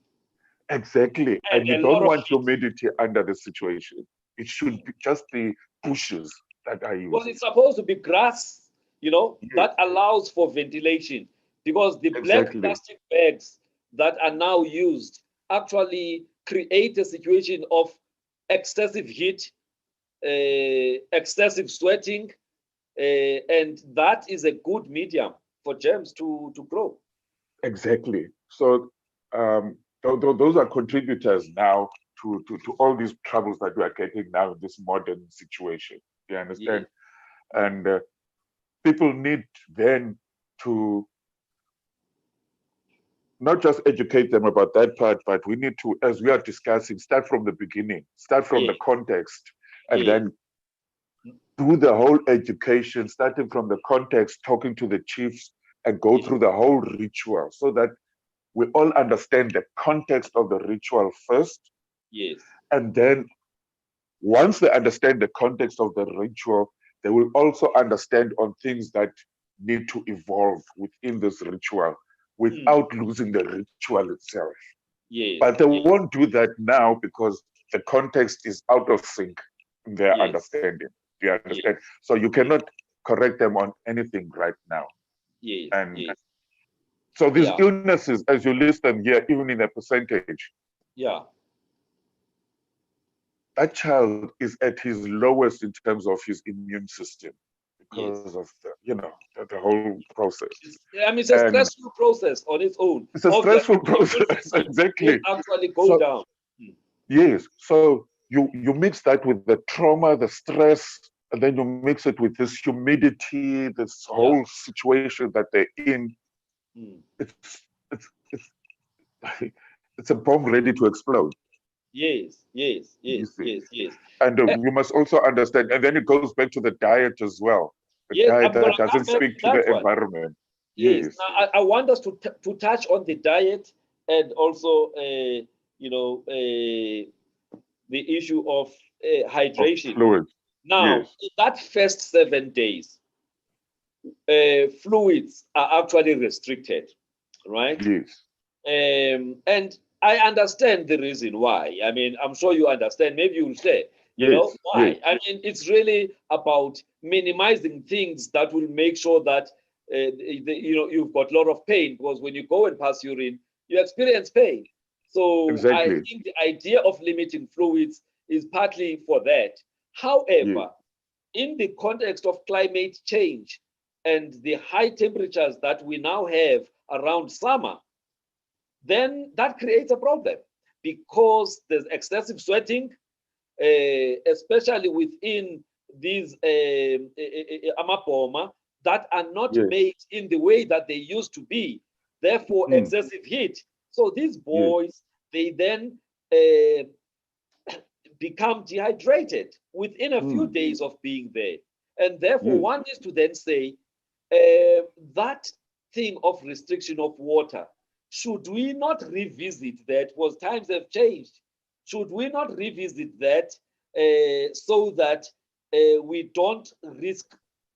Exactly. And you don't want humidity under the situation. It should be just the bushes that are used. Well, it's supposed to be grass, that allows for ventilation, because the black plastic bags that are now used actually create a situation of excessive heat, excessive sweating, and that is a good medium for germs to grow. Exactly. So those are contributors now to all these troubles that we are getting now in this modern situation. Do you understand? And people need then to not just educate them about that part, but we need to, as we are discussing, start from the beginning, start from the context, and then do the whole education, starting from the context, talking to the chiefs, and go through the whole ritual so that we all understand the context of the ritual first. Yes. And then once they understand the context of the ritual, they will also understand on things that need to evolve within this ritual without losing the ritual itself. Yes. But they won't do that now because the context is out of sync in their understanding. Do you understand? So you cannot correct them on anything right now. Yes. And so these illnesses, as you list them here, even in a percentage, that child is at his lowest in terms of his immune system because of the whole process. It's a stressful process on its own. It's a stressful process, exactly. It actually go down. Yes. So you mix that with the trauma, the stress, and then you mix it with this humidity, this whole situation that they're in. It's a bomb ready to explode. Yes. And you must also understand, and then it goes back to the diet as well. The diet that doesn't speak to the environment. Yes. Now, I want us to touch on the diet and also, the issue of hydration. Of fluids. Now, that first 7 days, fluids are actually restricted, right? Yes. And I understand the reason why. I mean, I'm sure you understand. Maybe you'll say, Yes. why? Yes. I mean, it's really about minimizing things that will make sure that, you've got a lot of pain, because when you go and pass urine, you experience pain. So I Exactly. think the idea of limiting fluids is partly for that. Yes. However, in the context of climate change and the high temperatures that we now have around summer, then that creates a problem, because there's excessive sweating, especially within these amapoma that are not Yes. made in the way that they used to be. Therefore, Mm. excessive heat. So these Yes. boys, they then uh, become dehydrated within a few Mm. days of being there. And therefore, Yes. one is to then say that thing of restriction of water, should we not revisit that? Because times have changed. Should we not revisit that so that we don't risk,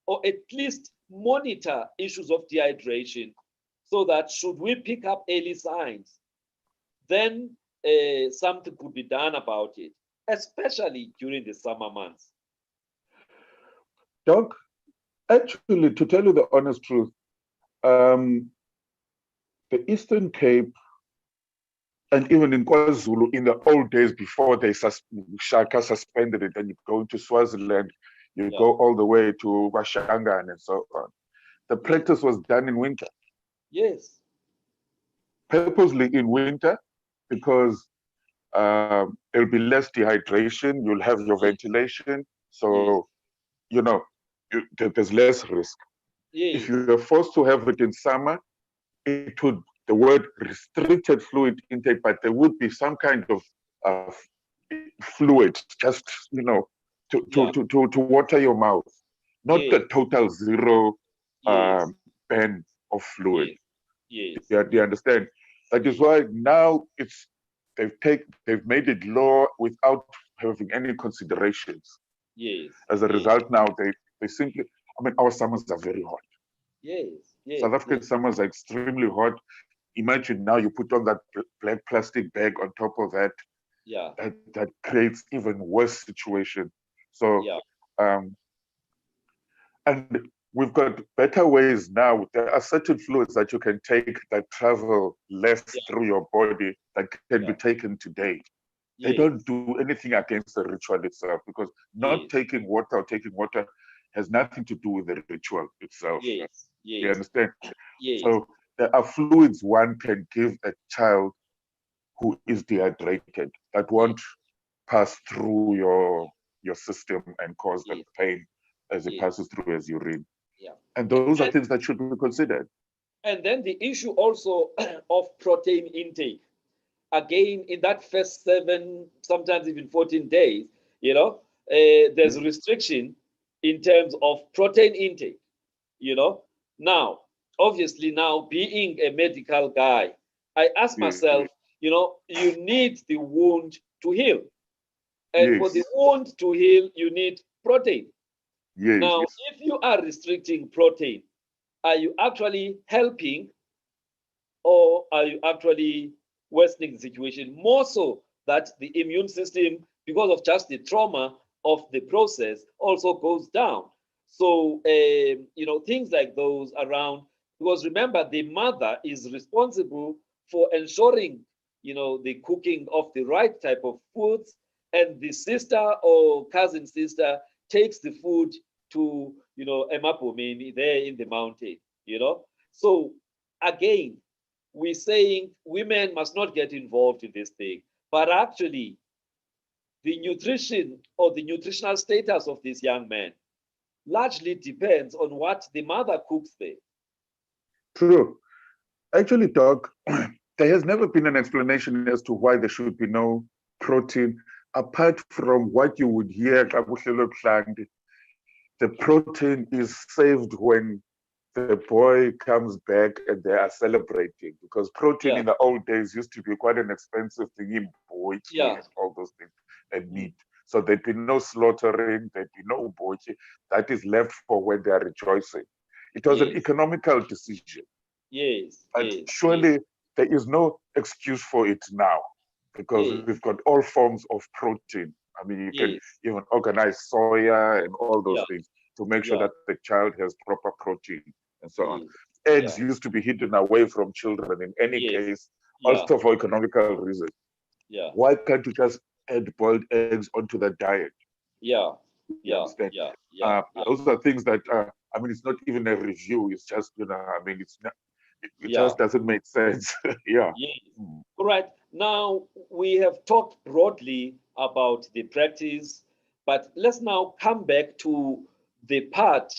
or at least monitor issues of dehydration, so that should we pick up early signs, then something could be done about it, especially during the summer months. Doc, actually, to tell you the honest truth, um, the Eastern Cape and even in KwaZulu, in the old days before Shaka suspended it, and you go into Swaziland, you Yeah. go all the way to Washangan and so on. The Yes. practice was done in winter, Yes. purposely in winter, because there'll be less dehydration, you'll have your Yes. ventilation, Yes. so, you know, there's less risk. If Yes. you are forced to have it in summer, it would, the word restricted fluid intake, but there would be some kind of uh, fluid, just, Yeah. to water your mouth, not Yes. the total zero Yes. ban of fluid. Yes. Yes. Yeah, do you understand? That is Yes. why now they've made it law without having any considerations. Yes. As a Yes. result, now they simply, I mean, our summers are very hot. Yes. South Yes. African Yes. summers are extremely hot. Imagine now you put on that black plastic bag on top of that, Yeah. that creates even worse situation. So, Yeah. um, and we've got better ways now. There are certain fluids that you can take that travel less Yeah. through your body that can be Yeah. taken today. They Yes. don't do anything against the ritual itself, because not Yes. taking water or taking water has nothing to do with the ritual itself. Yes. You Yes. understand? Yes. So there are fluids one can give a child who is dehydrated that Yes. won't pass through your system and cause the Yes. pain as it Yes. passes through as urine. Yeah. And those are And things that should be considered. and then the issue also of protein intake. Again, in that first 7, sometimes even 14 days, there's restriction in terms of protein intake. you know. Now, obviously, now being a medical guy, I ask Yes, myself, you need the wound to heal. And for the yes, wound to heal, you need protein. yes, Now, if you are restricting protein, are you actually helping, or are you actually worsening the situation? More so that the immune system, because of just the trauma of the process, also goes down. So, things like those around, because remember, the mother is responsible for ensuring, the cooking of the right type of foods, and the sister or cousin sister takes the food to, Emapomeni there in the mountain, So, again, we're saying women must not get involved in this thing, but actually the nutrition or the nutritional status of this young man largely depends on what the mother cooks there. true. Actually, Doc, there has never been an explanation as to why there should be no protein, apart from what you would hear. The protein is saved when the boy comes back and they are celebrating, because protein Yeah, in the old days used to be quite an expensive thing in boichi yeah, and all those things, and mm, meat. So there'd be no slaughtering, there'd be no boichi. That is left for when they are rejoicing. It was an Yes. economical decision. Yes. But Yes. surely there is no excuse for it now, because Yes. we've got all forms of protein. I mean, you can Yes. even organize soya and all those Yeah. things to make sure Yeah. that the child has proper protein and so on. Yes. Eggs Yeah. used to be hidden away from children in any Yes. case, Yeah. also for economical reasons. Yeah. Why can't you just add boiled eggs onto the diet? Yeah. You Yeah. understand? Yeah. Yeah. Yeah. Those are things that, I mean, it's not even a review. It's just, I mean, it's not, it Yeah. just doesn't make sense. Yeah. Yes. Mm. All right. Now we have talked broadly about the practice, but let's now come back to the part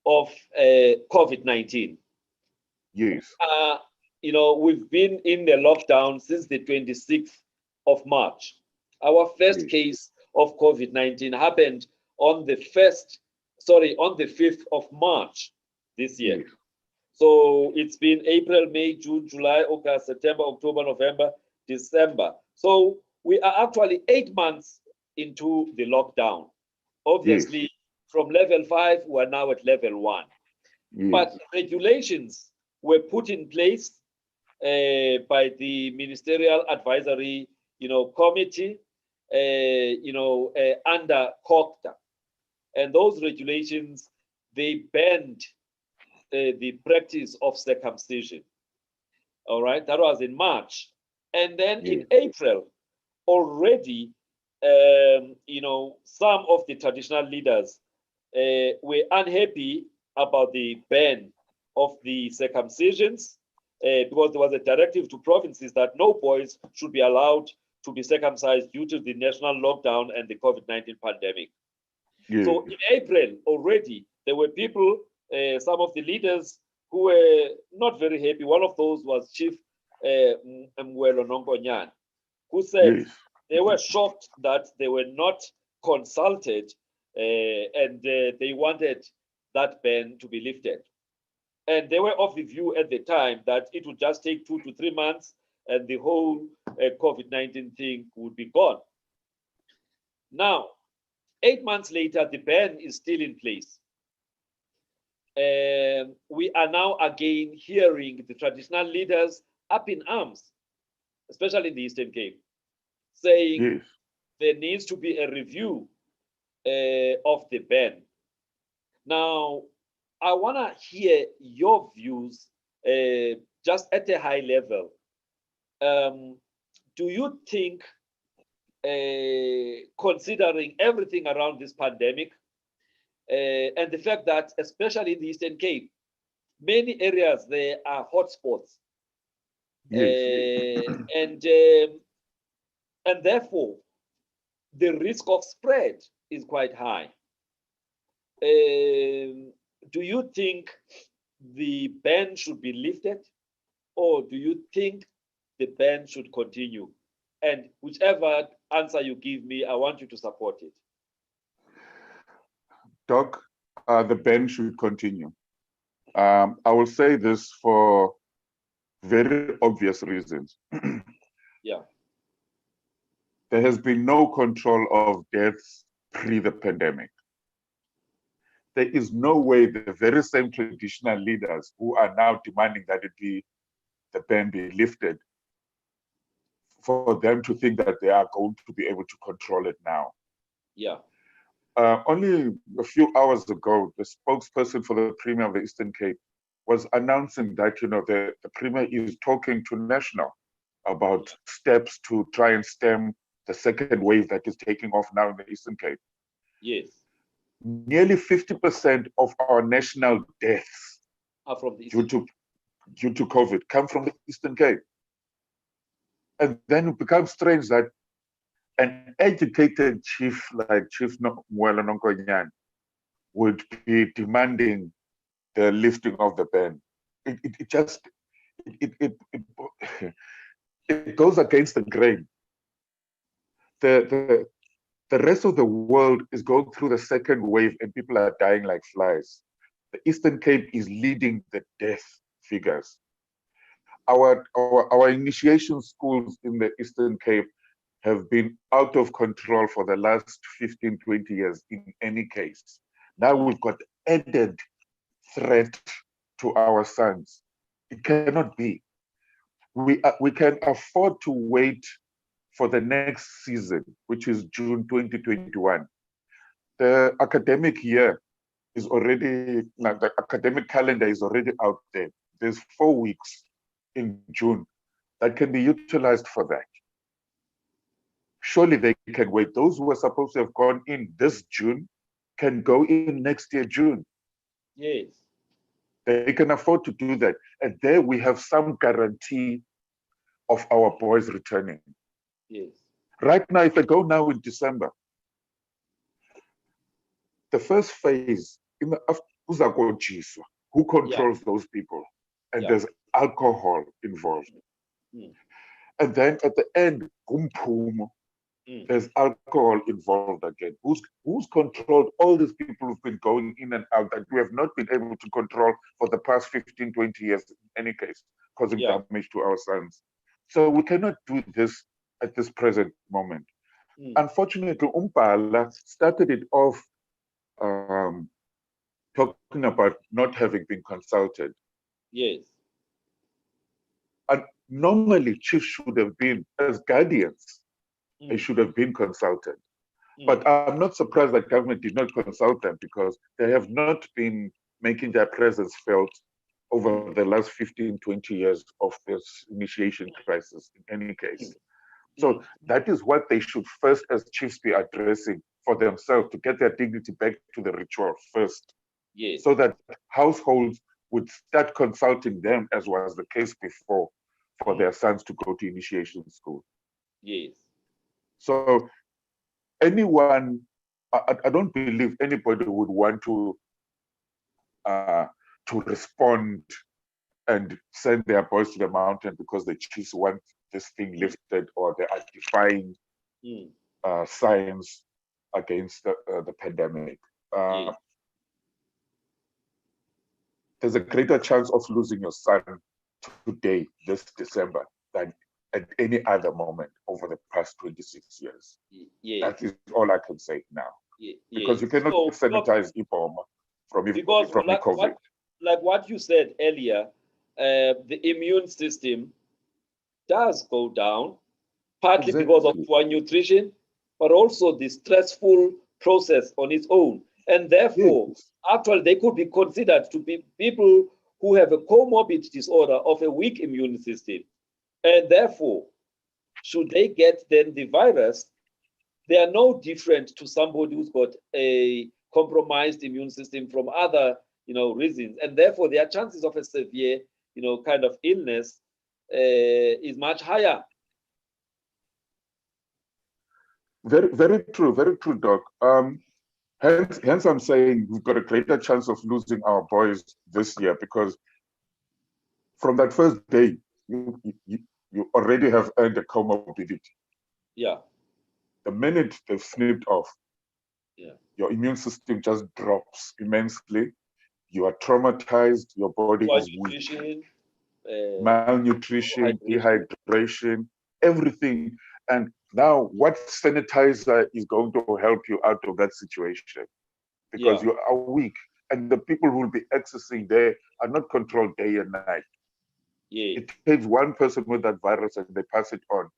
of COVID-19. Yes. We've been in the lockdown since the 26th of March. Our first Yes. case of COVID-19 happened on the 5th of March this year. Yes. So it's been April, May, June, July, August, September, October, November, December. So we are actually 8 months into the lockdown. Obviously, Yes. from level 5, we're now at level 1. But Yes. regulations were put in place by the Ministerial Advisory, Committee, under COCTA. And those regulations, they banned the practice of circumcision. All right, that was in March. And then in Yes. April, already, some of the traditional leaders were unhappy about the ban of the circumcisions because there was a directive to provinces that no boys should be allowed to be circumcised due to the national lockdown and the COVID-19 pandemic. Yes. So in April already, there were people, some of the leaders who were not very happy. One of those was Chief Mngwelo Nonkonyan, who said Yes. they were shocked that they were not consulted and they wanted that ban to be lifted. And they were of the view at the time that it would just take 2 to 3 months and the whole COVID-19 thing would be gone. Now, 8 months later, the ban is still in place. We are now again hearing the traditional leaders up in arms, especially in the Eastern Cape, saying Yes. there needs to be a review of the ban. Now, I want to hear your views just at a high level. Do you think, considering everything around this pandemic, and the fact that, especially in the Eastern Cape, many areas there are hotspots, Yes. and therefore the risk of spread is quite high. Do you think the ban should be lifted, or do you think the ban should continue? And whichever answer you give me, I want you to support it. Doc, the ban should continue. I will say this for very obvious reasons. Yeah. There has been no control of deaths pre the pandemic. There is no way the very same traditional leaders who are now demanding that the ban be lifted, for them to think that they are going to be able to control it now. Yeah. Only a few hours ago, the spokesperson for the Premier of the Eastern Cape was announcing that the Premier is talking to National about steps to try and stem the second wave that is taking off now in the Eastern Cape. Yes. Nearly 50% of our national deaths Are from the Eastern due to COVID come from the Eastern Cape. And then it becomes strange that an educated chief like Chief Mngwelo Nonkonyan would be demanding the lifting of the ban. It goes against the grain. The rest of the world is going through the second wave and people are dying like flies. The Eastern Cape is leading the death figures. Our initiation schools in the Eastern Cape have been out of control for the last 15, 20 years in any case. Now we've got added threat to our sons. It cannot be. We can afford to wait for the next season, which is June 2021. The academic year is already, the academic calendar is already out there. There's 4 weeks in June that can be utilized for that. Surely they can wait. Those who are supposed to have gone in this June can go in next year, June. Yes. They can afford to do that. And there we have some guarantee of our boys returning. Yes. Right now, if they go now in December, the first phase, who controls those people? And there's alcohol involved. Mm. And then at the end, there's alcohol involved again. Who's controlled all these people who've been going in and out that we have not been able to control for the past 15, 20 years in any case, causing damage to our sons. So we cannot do this at this present moment. Unfortunately, Umpala started it off talking about not having been consulted. Yes. And normally chiefs should have been, as guardians, they should have been consulted. But I'm not surprised that government did not consult them because they have not been making their presence felt over the last 15, 20 years of this initiation crisis in any case. So that is what they should first as chiefs be addressing for themselves to get their dignity back to the ritual first. Yes. So that households would start consulting them, as was the case before, for their sons to go to initiation school. Yes. So anyone, I don't believe anybody would want to respond and send their boys to the mountain because the chiefs want this thing lifted or they are defying science against the pandemic. Yes. There's a greater chance of losing your son today, this December, than at any other moment over the past 26 years. Yes. That is all I can say now. Yes. Because you cannot sanitize Ebola from COVID. Like what you said earlier, the immune system does go down, partly because of poor nutrition, but also the stressful process on its own. And therefore, actually, they could be considered to be people who have a comorbid disorder of a weak immune system. And therefore, should they get then the virus, they are no different to somebody who's got a compromised immune system from other, reasons. And therefore, their chances of a severe, kind of illness is much higher. Very, very true, Doc. Hence, I'm saying we've got a greater chance of losing our boys this year because from that first day, you already have earned a comorbidity. Yeah. The minute they've snipped off, your immune system just drops immensely. You are traumatized. Your body is weak. Malnutrition, dehydration, everything. And now, what sanitizer is going to help you out of that situation? Because you are weak, and the people who will be accessing there are not controlled day and night. It takes one person with that virus and they pass it on.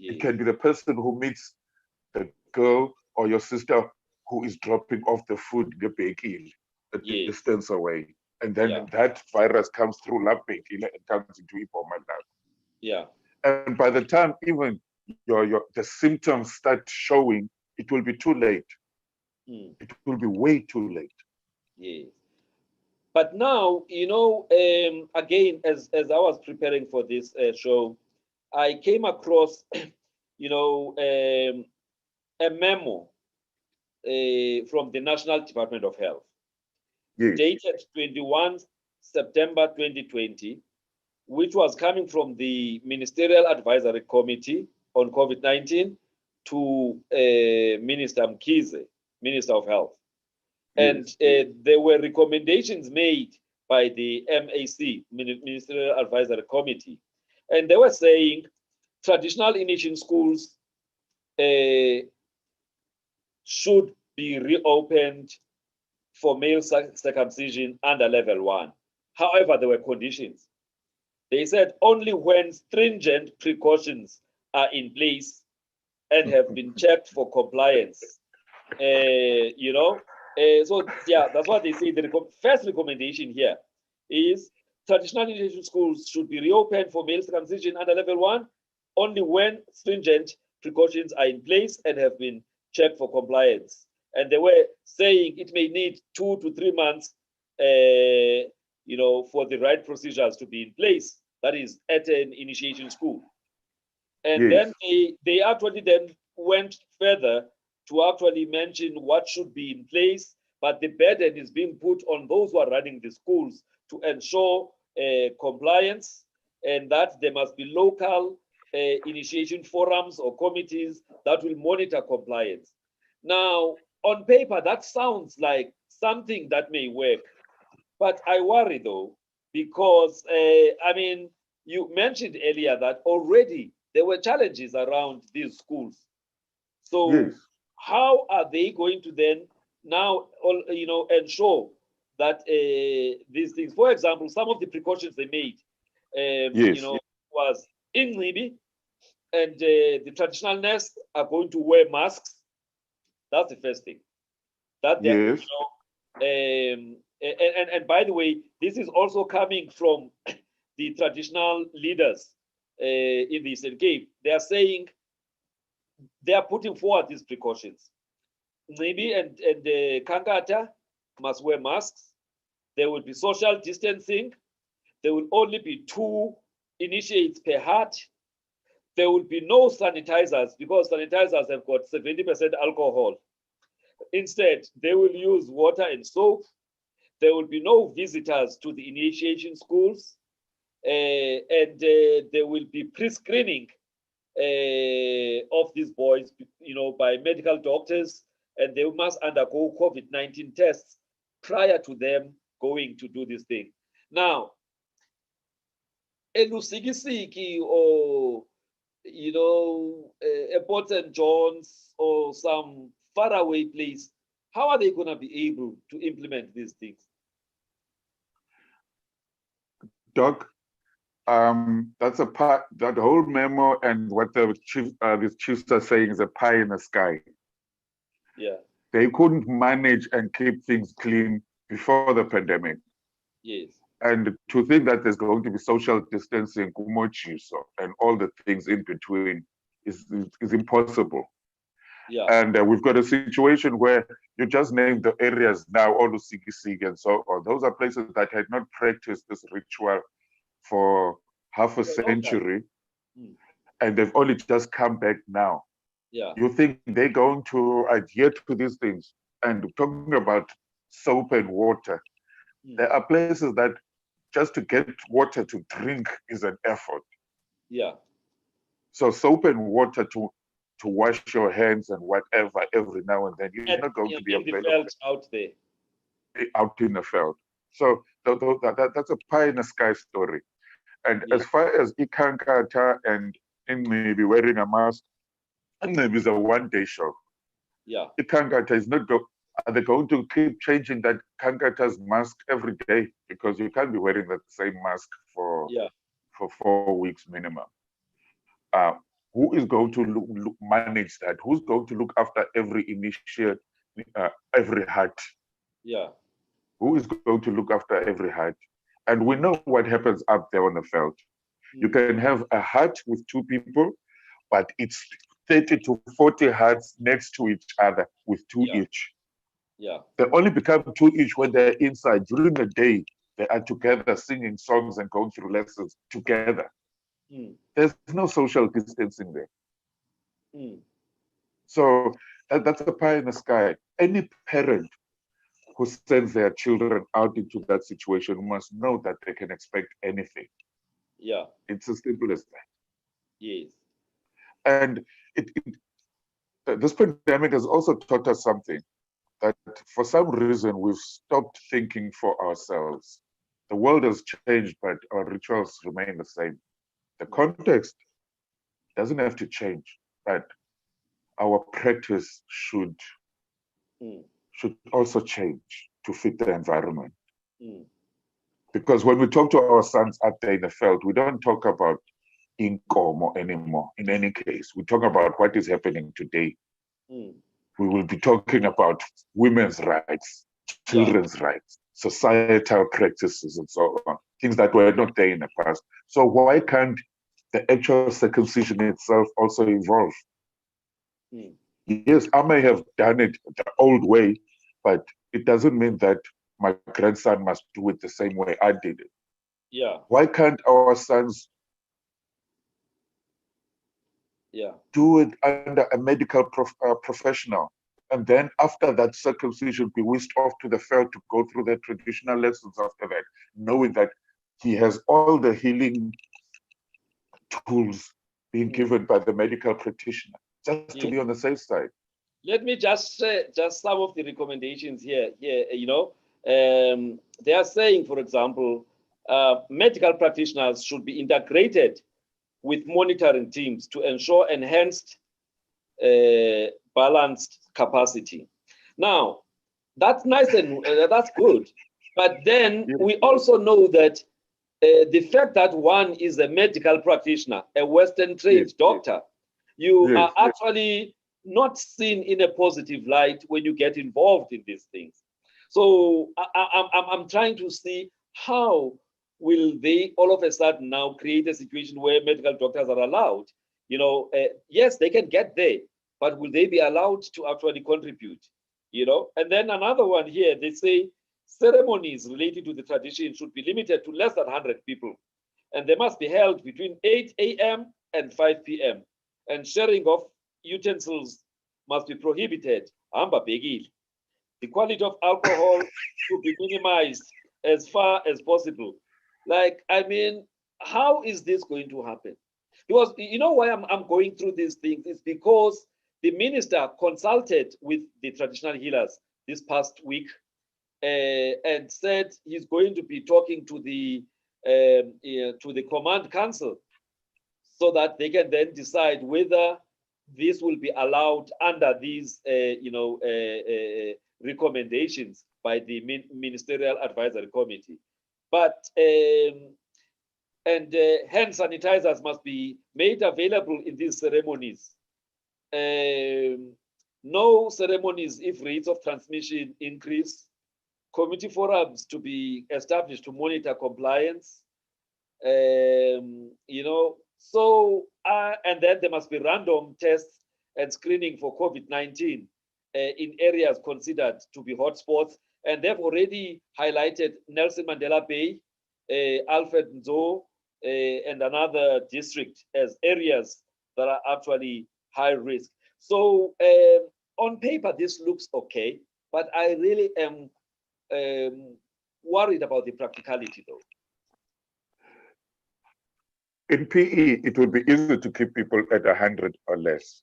It can be the person who meets the girl or your sister who is dropping off the food a distance away. And then that virus comes through and comes into Ebola. And by the time even the symptoms start showing, it will be too late. It will be way too late. Yes. But now, again, as I was preparing for this show, I came across, a memo from the National Department of Health, dated 21 September 2020, which was coming from the Ministerial Advisory Committee on COVID-19 to Minister Mkhize, Minister of Health. And there were recommendations made by the MAC, Ministerial Advisory Committee. And they were saying traditional initiation schools should be reopened for male circumcision under level 1. However, there were conditions. They said only when stringent precautions are in place and have been checked for compliance. So yeah, that's what they say. The first recommendation here is traditional initiation schools should be reopened for male circumcision under level 1 only when stringent precautions are in place and have been checked for compliance. And they were saying it may need 2 to 3 months, for the right procedures to be in place. That is at an initiation school. And Yes. then they actually then went further to actually mention what should be in place, but the burden is being put on those who are running the schools to ensure compliance, and that there must be local initiation forums or committees that will monitor compliance. Now, on paper, that sounds like something that may work, but I worry though, because you mentioned earlier that already there were challenges around these schools. So Yes. how are they going to then now, ensure that these things, for example, some of the precautions they made, Yes. was in maybe, and the traditional nurse are going to wear masks. That's the first thing. That then, Yes. and by the way, this is also coming from the traditional leaders in the Eastern Cape. They are saying they are putting forward these precautions. Maybe and Kankata must wear masks. There will be social distancing. There will only be 2 initiates per hut. There will be no sanitizers because sanitizers have got 70% alcohol. Instead, they will use water and soap. There will be no visitors to the initiation schools. And there will be pre-screening of these boys, by medical doctors, and they must undergo COVID-19 tests prior to them going to do this thing. Now, elusikisiki or a Port St. John's or some faraway place, how are they going to be able to implement these things? Doc, that's a part, that whole memo and what these chiefs are saying is a pie in the sky. Yeah. They couldn't manage and keep things clean before the pandemic. Yes. And to think that there's going to be social distancing, and all the things in between is impossible. Yeah. And we've got a situation where you just named the areas now, all the Sigi and so on. Those are places that had not practiced this ritual for half a century, and they've only just come back now. Yeah. You think they're going to adhere to these things? And talking about soap and water, there are places that just to get water to drink is an effort. Yeah. So soap and water to wash your hands and whatever every now and then is not going to be available out there. Out in the field. So that's a pie in the sky story. And as far as Ikankata and in maybe wearing a mask, and maybe it's a one-day show. Yeah. Ikankata is not are they going to keep changing that Kankata's mask every day? Because you can't be wearing the same mask for 4 weeks minimum. Who is going to manage that? Who's going to look after every initiate, every hut? Yeah. Who is going to look after every hut? And we know what happens up there on the field. You can have a hut with 2 people, but it's 30 to 40 huts next to each other with 2 each. Yeah. They only become 2 each when they're inside. During the day, they are together singing songs and going through lessons together. There's no social distancing there. So that's a pie in the sky. Any parent who sends their children out into that situation must know that they can expect anything. Yeah. It's as simple as that. Yes. And this pandemic has also taught us something, that for some reason we've stopped thinking for ourselves. The world has changed, but our rituals remain the same. The context doesn't have to change, but our practice should also change. to fit the environment. Mm. Because when we talk to our sons out there in the field, we don't talk about inkomo anymore. In any case, we talk about what is happening today. Mm. We will be talking about women's rights, children's rights, societal practices, and so on, things that were not there in the past. So why can't the actual circumcision itself also evolve? Mm. Yes, I may have done it the old way, but it doesn't mean that my grandson must do it the same way I did it. Yeah. Why can't our sons do it under a medical professional? And then after that circumcision, be whisked off to the field to go through the traditional lessons after that, knowing that he has all the healing tools being given by the medical practitioner, just to be on the safe side. Let me just say just some of the recommendations here. They are saying, for example, medical practitioners should be integrated with monitoring teams to ensure enhanced balanced capacity. Now, that's nice and that's good. But then we also know that the fact that one is a medical practitioner, a Western trained doctor, you are actually not seen in a positive light when you get involved in these things. So I'm trying to see how will they all of a sudden now create a situation where medical doctors are allowed? Yes, they can get there, but will they be allowed to actually contribute? And then another one here, they say ceremonies related to the tradition should be limited to less than 100 people, and they must be held between 8 a.m. and 5 p.m. And sharing of utensils must be prohibited. The quality of alcohol should be minimized as far as possible. How is this going to happen? Because you know why I'm going through these things is because the minister consulted with the traditional healers this past week and said he's going to be talking to the command council so that they can then decide whether this will be allowed under these recommendations by the ministerial advisory committee. But hand sanitizers must be made available in these ceremonies. No ceremonies if rates of transmission increase. Committee forums to be established to monitor compliance. And then there must be random tests and screening for COVID-19 in areas considered to be hotspots. And they've already highlighted Nelson Mandela Bay, Alfred Nzo, and another district as areas that are actually high risk. So on paper, this looks okay, but I really am worried about the practicality though. In PE, it would be easy to keep people at 100 or less,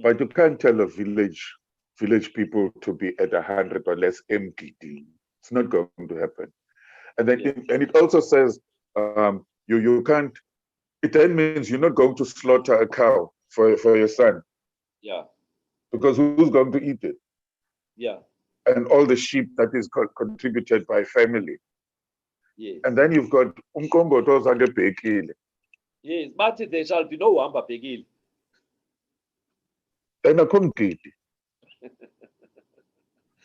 but you can't tell a village people to be at 100 or less MPD. It's not going to happen. And then and it also says you can't. It then means you're not going to slaughter a cow for your son. Yeah. Because who's going to eat it? Yeah. And all the sheep that is contributed by family. Yes. And then you've got umkomboto zangepekile. Yes, but there shall be no wamba pekile. Then a concrete.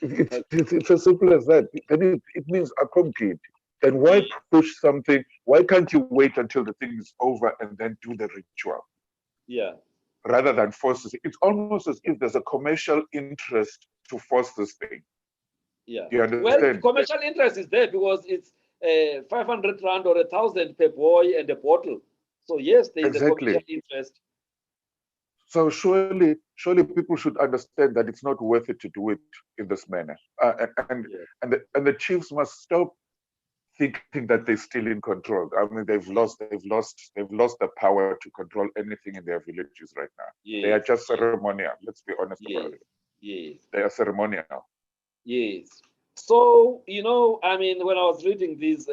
It's as simple as that. And it means a concrete. Then why push something? Why can't you wait until the thing is over and then do the ritual? Yeah. Rather than force it. It's almost as if there's a commercial interest to force this thing. Yeah. Do you understand? Well, the commercial interest is there because it's 500 rand or 1,000 per boy and a bottle. So yes, there is a commercial interest. So surely people should understand that it's not worth it to do it in this manner. And the chiefs must stop thinking that they're still in control. I mean, they've lost the power to control anything in their villages right now. Yes. They are just ceremonial. Let's be honest about it. Yes. They are ceremonial. Yes. So, when I was reading these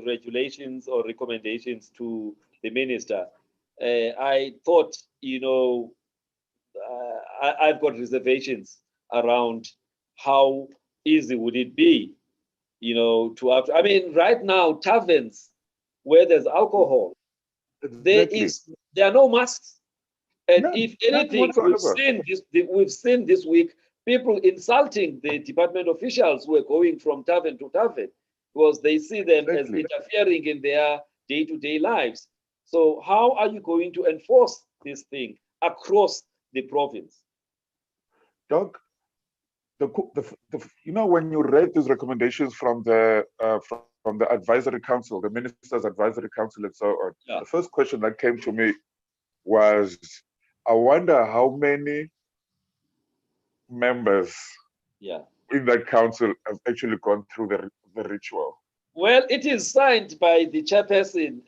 regulations or recommendations to the minister, I thought, I've got reservations around how easy would it be, to have, I mean, right now, taverns where there's alcohol, Exactly. there are no masks. And None, if none anything, whatsoever. we've seen this week people insulting the department officials who are going from tavern to tavern because they see them as Exactly. interfering in their day-to-day lives. So how are you going to enforce this thing across the province? Doc, when you read these recommendations from the advisory council, the minister's advisory council, and so on, Yeah. the first question that came to me was, I wonder how many members in that council have actually gone through the ritual. Well, it is signed by the chairperson,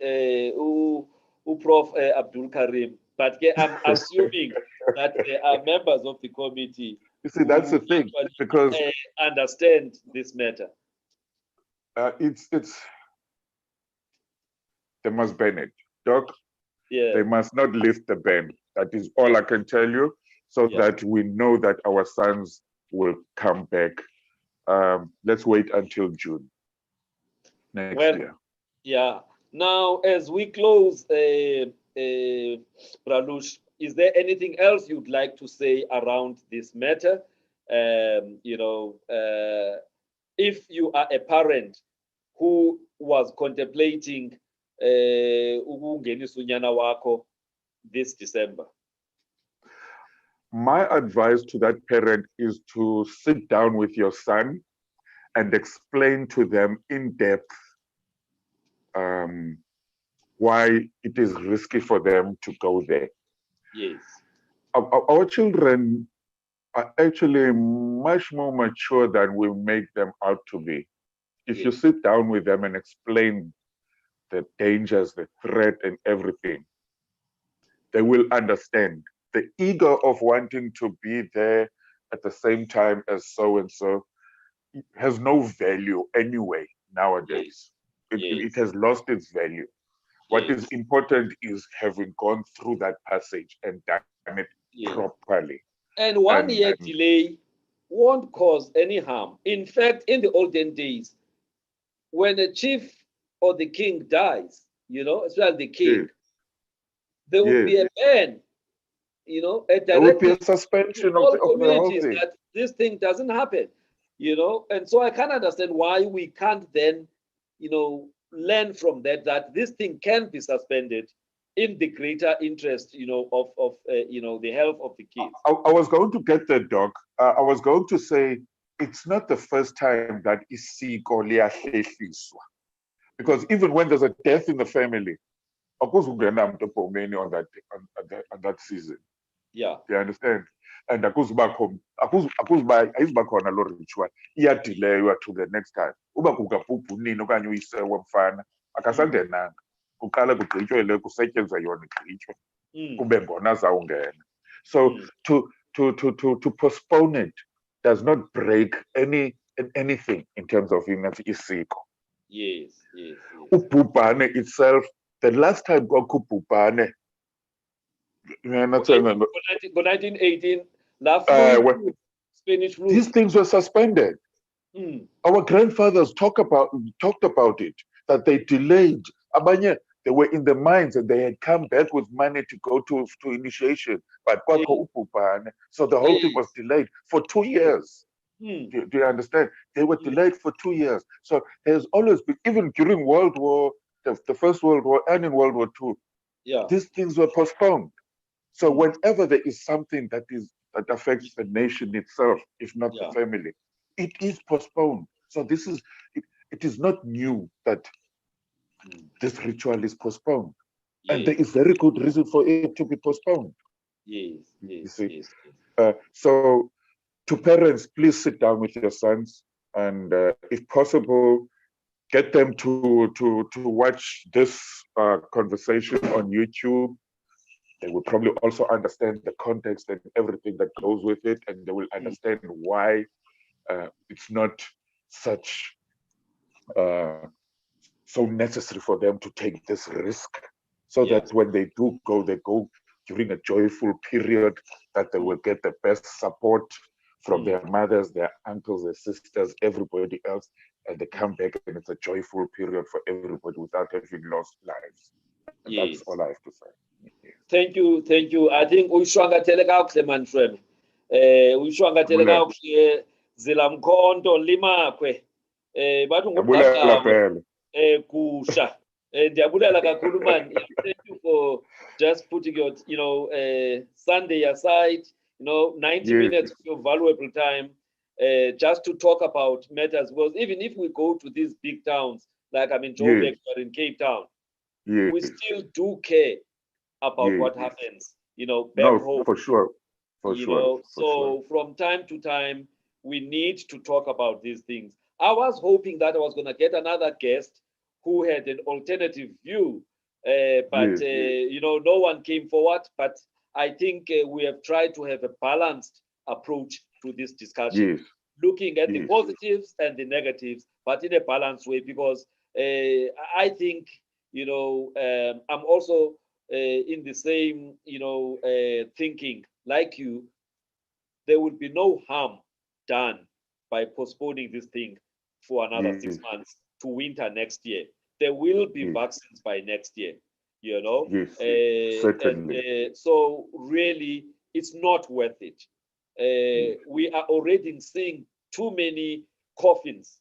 Prof. Abdul Karim, but I'm assuming that there are members of the committee. You see, that's the thing, because understand this matter. It's they must ban it, Doc. Yeah. They must not lift the ban. That is all I can tell you, so that we know that our sons will come back. Let's wait until June next year. Yeah. Now, as we close, Pralush, is there anything else you'd like to say around this matter? If you are a parent who was contemplating ukungenisa unyana wakho this December, my advice to that parent is to sit down with your son and explain to them in depth why it is risky for them to go there. Yes. Our children are actually much more mature than we make them out to be. If you sit down with them and explain the dangers, the threat, and everything, they will understand. The ego of wanting to be there at the same time as so-and-so has no value anyway nowadays. It has lost its value. What is important is having gone through that passage and done it properly. And 1 year delay won't cause any harm. In fact, in the olden days, when a chief or the king dies, as well the king, there would be a ban, a there would be a directive suspension to of all the whole communities thing. that this thing doesn't happen, and so I can't understand why we can't then, learn from that this thing can be suspended in the greater interest, of the health of the kids. I was going to get that, Doc. I was going to say it's not the first time that isiko liyahlehiswa, because even when there's a death in the family, of course we're gonna have to put many on that season. Yeah. You understand? And akuzibakhona lo ritual iyadileya to the next time. Uba kungabhubha unini okanye uyise womfana akasangenanga. Kuqala kugqitywe kusetyenzwe yona igqitywe. Kube ngona zawungena. So to postpone it does not break anything in terms of isiko. Yes. Ubhubhane itself, the last time kwakubhubhane, Go-1918, Spanish flu. These things were suspended. Our grandfathers talked about it, that they delayed. Abanye, they were in the mines and they had come back with money to go to initiation. But so the whole thing was delayed for 2 years. Do you understand? They were delayed for 2 years. So there's always been, even during World War, the First World War and in World War II, these things were postponed. So whenever there is something that affects the nation itself, if not the family, it is postponed. So this is it is not new that this ritual is postponed. And there is very good reason for it to be postponed. Yes. So to parents, please sit down with your sons and if possible, get them to watch this conversation on YouTube. They will probably also understand the context and everything that goes with it, and they will understand why it's not such so necessary for them to take this risk, so that when they go during a joyful period, that they will get the best support from their mothers, their uncles, their sisters, everybody else, and they come back and it's a joyful period for everybody without having lost lives. And Yes. that's all I have to say. Yes. Thank you. I think uyishwangathele kakuhle manfrem. Uyishwangathele kakuhle zilamkhonto limakwe. Bathi ngumgaqawe kusha. Ndiyabulela kakhulu man. Thank you for just putting your Sunday aside, 90 minutes of your valuable time just to talk about matters, because even if we go to these big towns, like I'm in Joburg or in Cape Town, we still do care about what happens, back home. For sure. So from time to time, we need to talk about these things. I was hoping that I was going to get another guest who had an alternative view, but no one came forward. But I think we have tried to have a balanced approach to this discussion, looking at the positives and the negatives, but in a balanced way, because I think, I'm also in the same, thinking like you. There will be no harm done by postponing this thing for another 6 months to winter next year. There will be vaccines by next year, certainly. So really, it's not worth it. We are already seeing too many coffins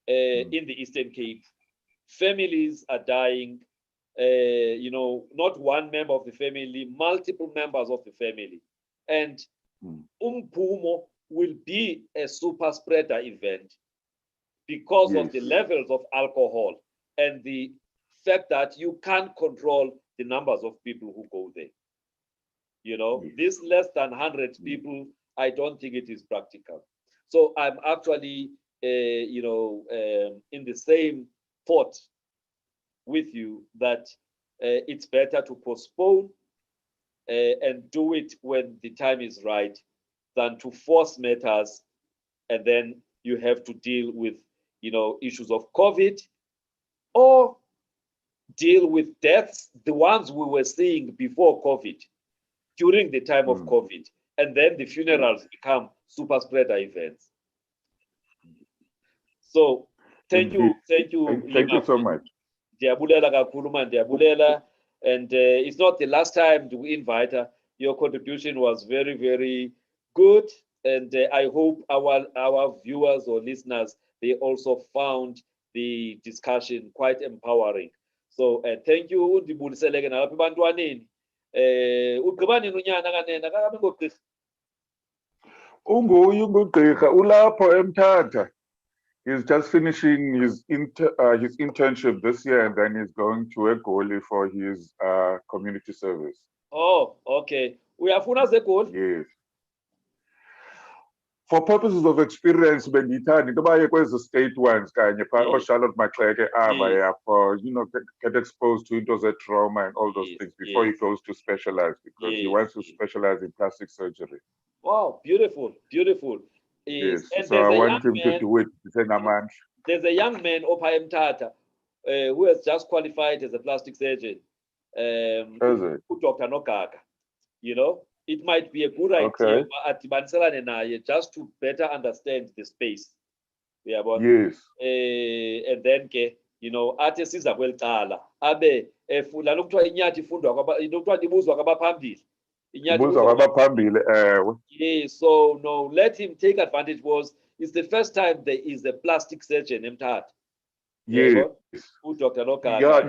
in the Eastern Cape. Families are dying. Not one member of the family, multiple members of the family. And Umpumo will be a super spreader event because of the levels of alcohol and the fact that you can't control the numbers of people who go there. This less than 100 people, I don't think it is practical. So I'm actually, in the same thought with you that it's better to postpone and do it when the time is right than to force matters, and then you have to deal with issues of COVID or deal with deaths, the ones we were seeing before COVID, during the time of COVID, and then the funerals become super spreader events. So thank you so much. And it's not the last time we invite her. Your contribution was very, very good, and I hope our viewers or listeners, they also found the discussion quite empowering. So thank you. Ulapho eMthatha. He's just finishing his internship this year, and then he's going to eGoli for his community service. Oh, okay. We have Egoli. Yes. For purposes of experience, Benitani, the state ones, or Charlotte Macleke, for get exposed to it as a trauma and all those things before he goes to specialize, because he wants to specialize in plastic surgery. Wow, beautiful. Yes, so I want him to do it. There's a young man, Opha Mthatha, who has just qualified as a plastic surgeon. Dr. Nokaka. It might be a good idea just to better understand the space. Yes. And then athi siza kwelicala abe efuna lokuthiwa inyathi ifundwa lokuthiwa ibuzwa kwabaphambili. So no, let him take advantage, because it's the first time there is a plastic surgeon in Mthatha. Yes. Dr. Nokaka. Yeah,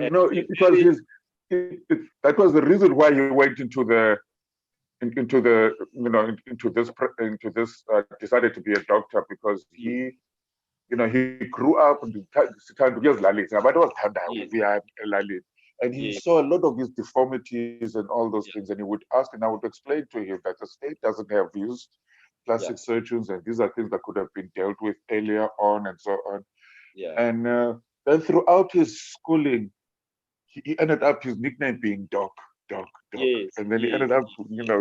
that was the reason why he went into this decided to be a doctor, because he grew up in and he saw a lot of his deformities and all those things, and he would ask, and I would explain to him that the state doesn't have used plastic surgeons, and these are things that could have been dealt with earlier on and so on. And then throughout his schooling, he ended up his nickname being Doc. And then he ended up,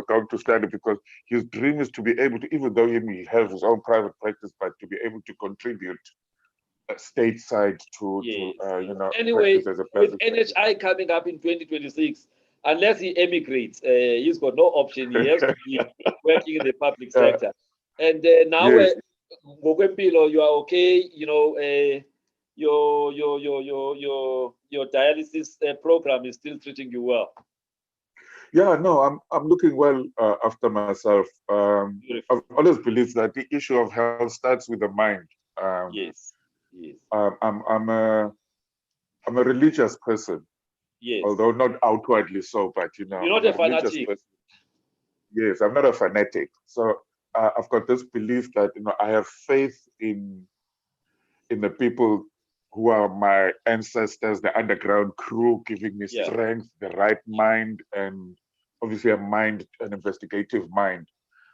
going to study, because his dream is to be able to, even though he has his own private practice, but to be able to contribute stateside to anyway, with NHI coming up in 2026, unless he emigrates, he's got no option. He has to be working in the public sector. And now, Yes. ngokwempilo, you are okay. You know, your dialysis program is still treating you well. Yeah, no, I'm looking well after myself. I've Beautiful. always believed that the issue of health starts with the mind. Yes. Yes. I'm a religious person, Yes. although not outwardly so, but You're I'm not a a religious fanatic. person. Yes, I'm not a fanatic. So I've got this belief that I have faith in the people who are my ancestors, the underground crew, giving me Yeah. strength, the right mind, and obviously an investigative mind.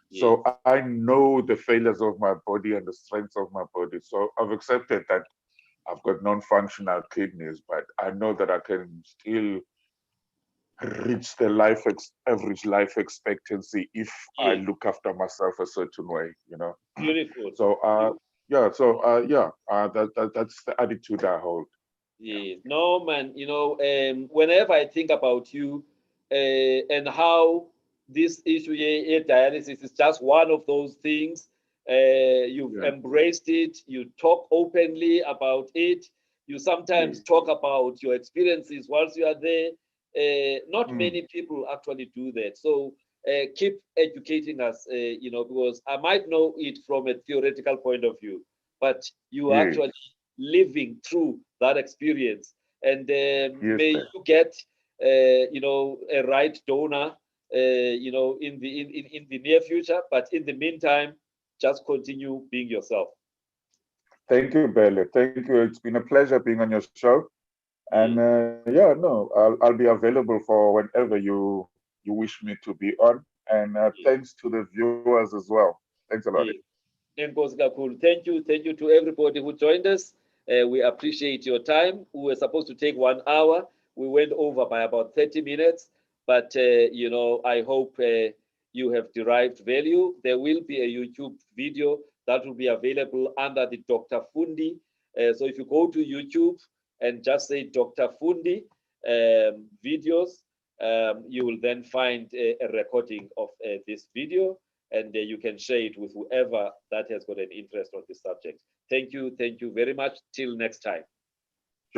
Yes. So I know the failures of my body and the strengths of my body. So I've accepted that I've got non-functional kidneys, but I know that I can still reach the average life expectancy if I Yes. look after myself a certain way. Beautiful. So that's the attitude I hold. Yes. No, man, whenever I think about you and how this issue here, dialysis is just one of those things, you've Yeah, embraced it, you talk openly about it, you yeah. sometimes talk about your experiences whilst you are there. Not Mm, many people actually do that. So keep educating us, because I might know it from a theoretical point of view, but you yes, actually living through that experience. And yes, may sir. you get, a right donor, in the near future. But in the meantime, just continue being yourself. Thank you, Belle. Thank you. It's been a pleasure being on your show. And Yes, yeah, no, I'll be available for whenever you wish me to be on. And yes, thanks to the viewers as well. Thanks a lot. yes. Enkosi kakhulu. Thank you to everybody who joined us. We appreciate your time. We were supposed to take 1 hour. We went over by about 30 minutes, but I hope you have derived value. There will be a YouTube video that will be available under the Dr. Fundi. So if you go to YouTube and just say Dr. Fundi videos, you will then find a recording of this video, and you can share it with whoever that has got an interest on this subject. Thank you very much. Till next time.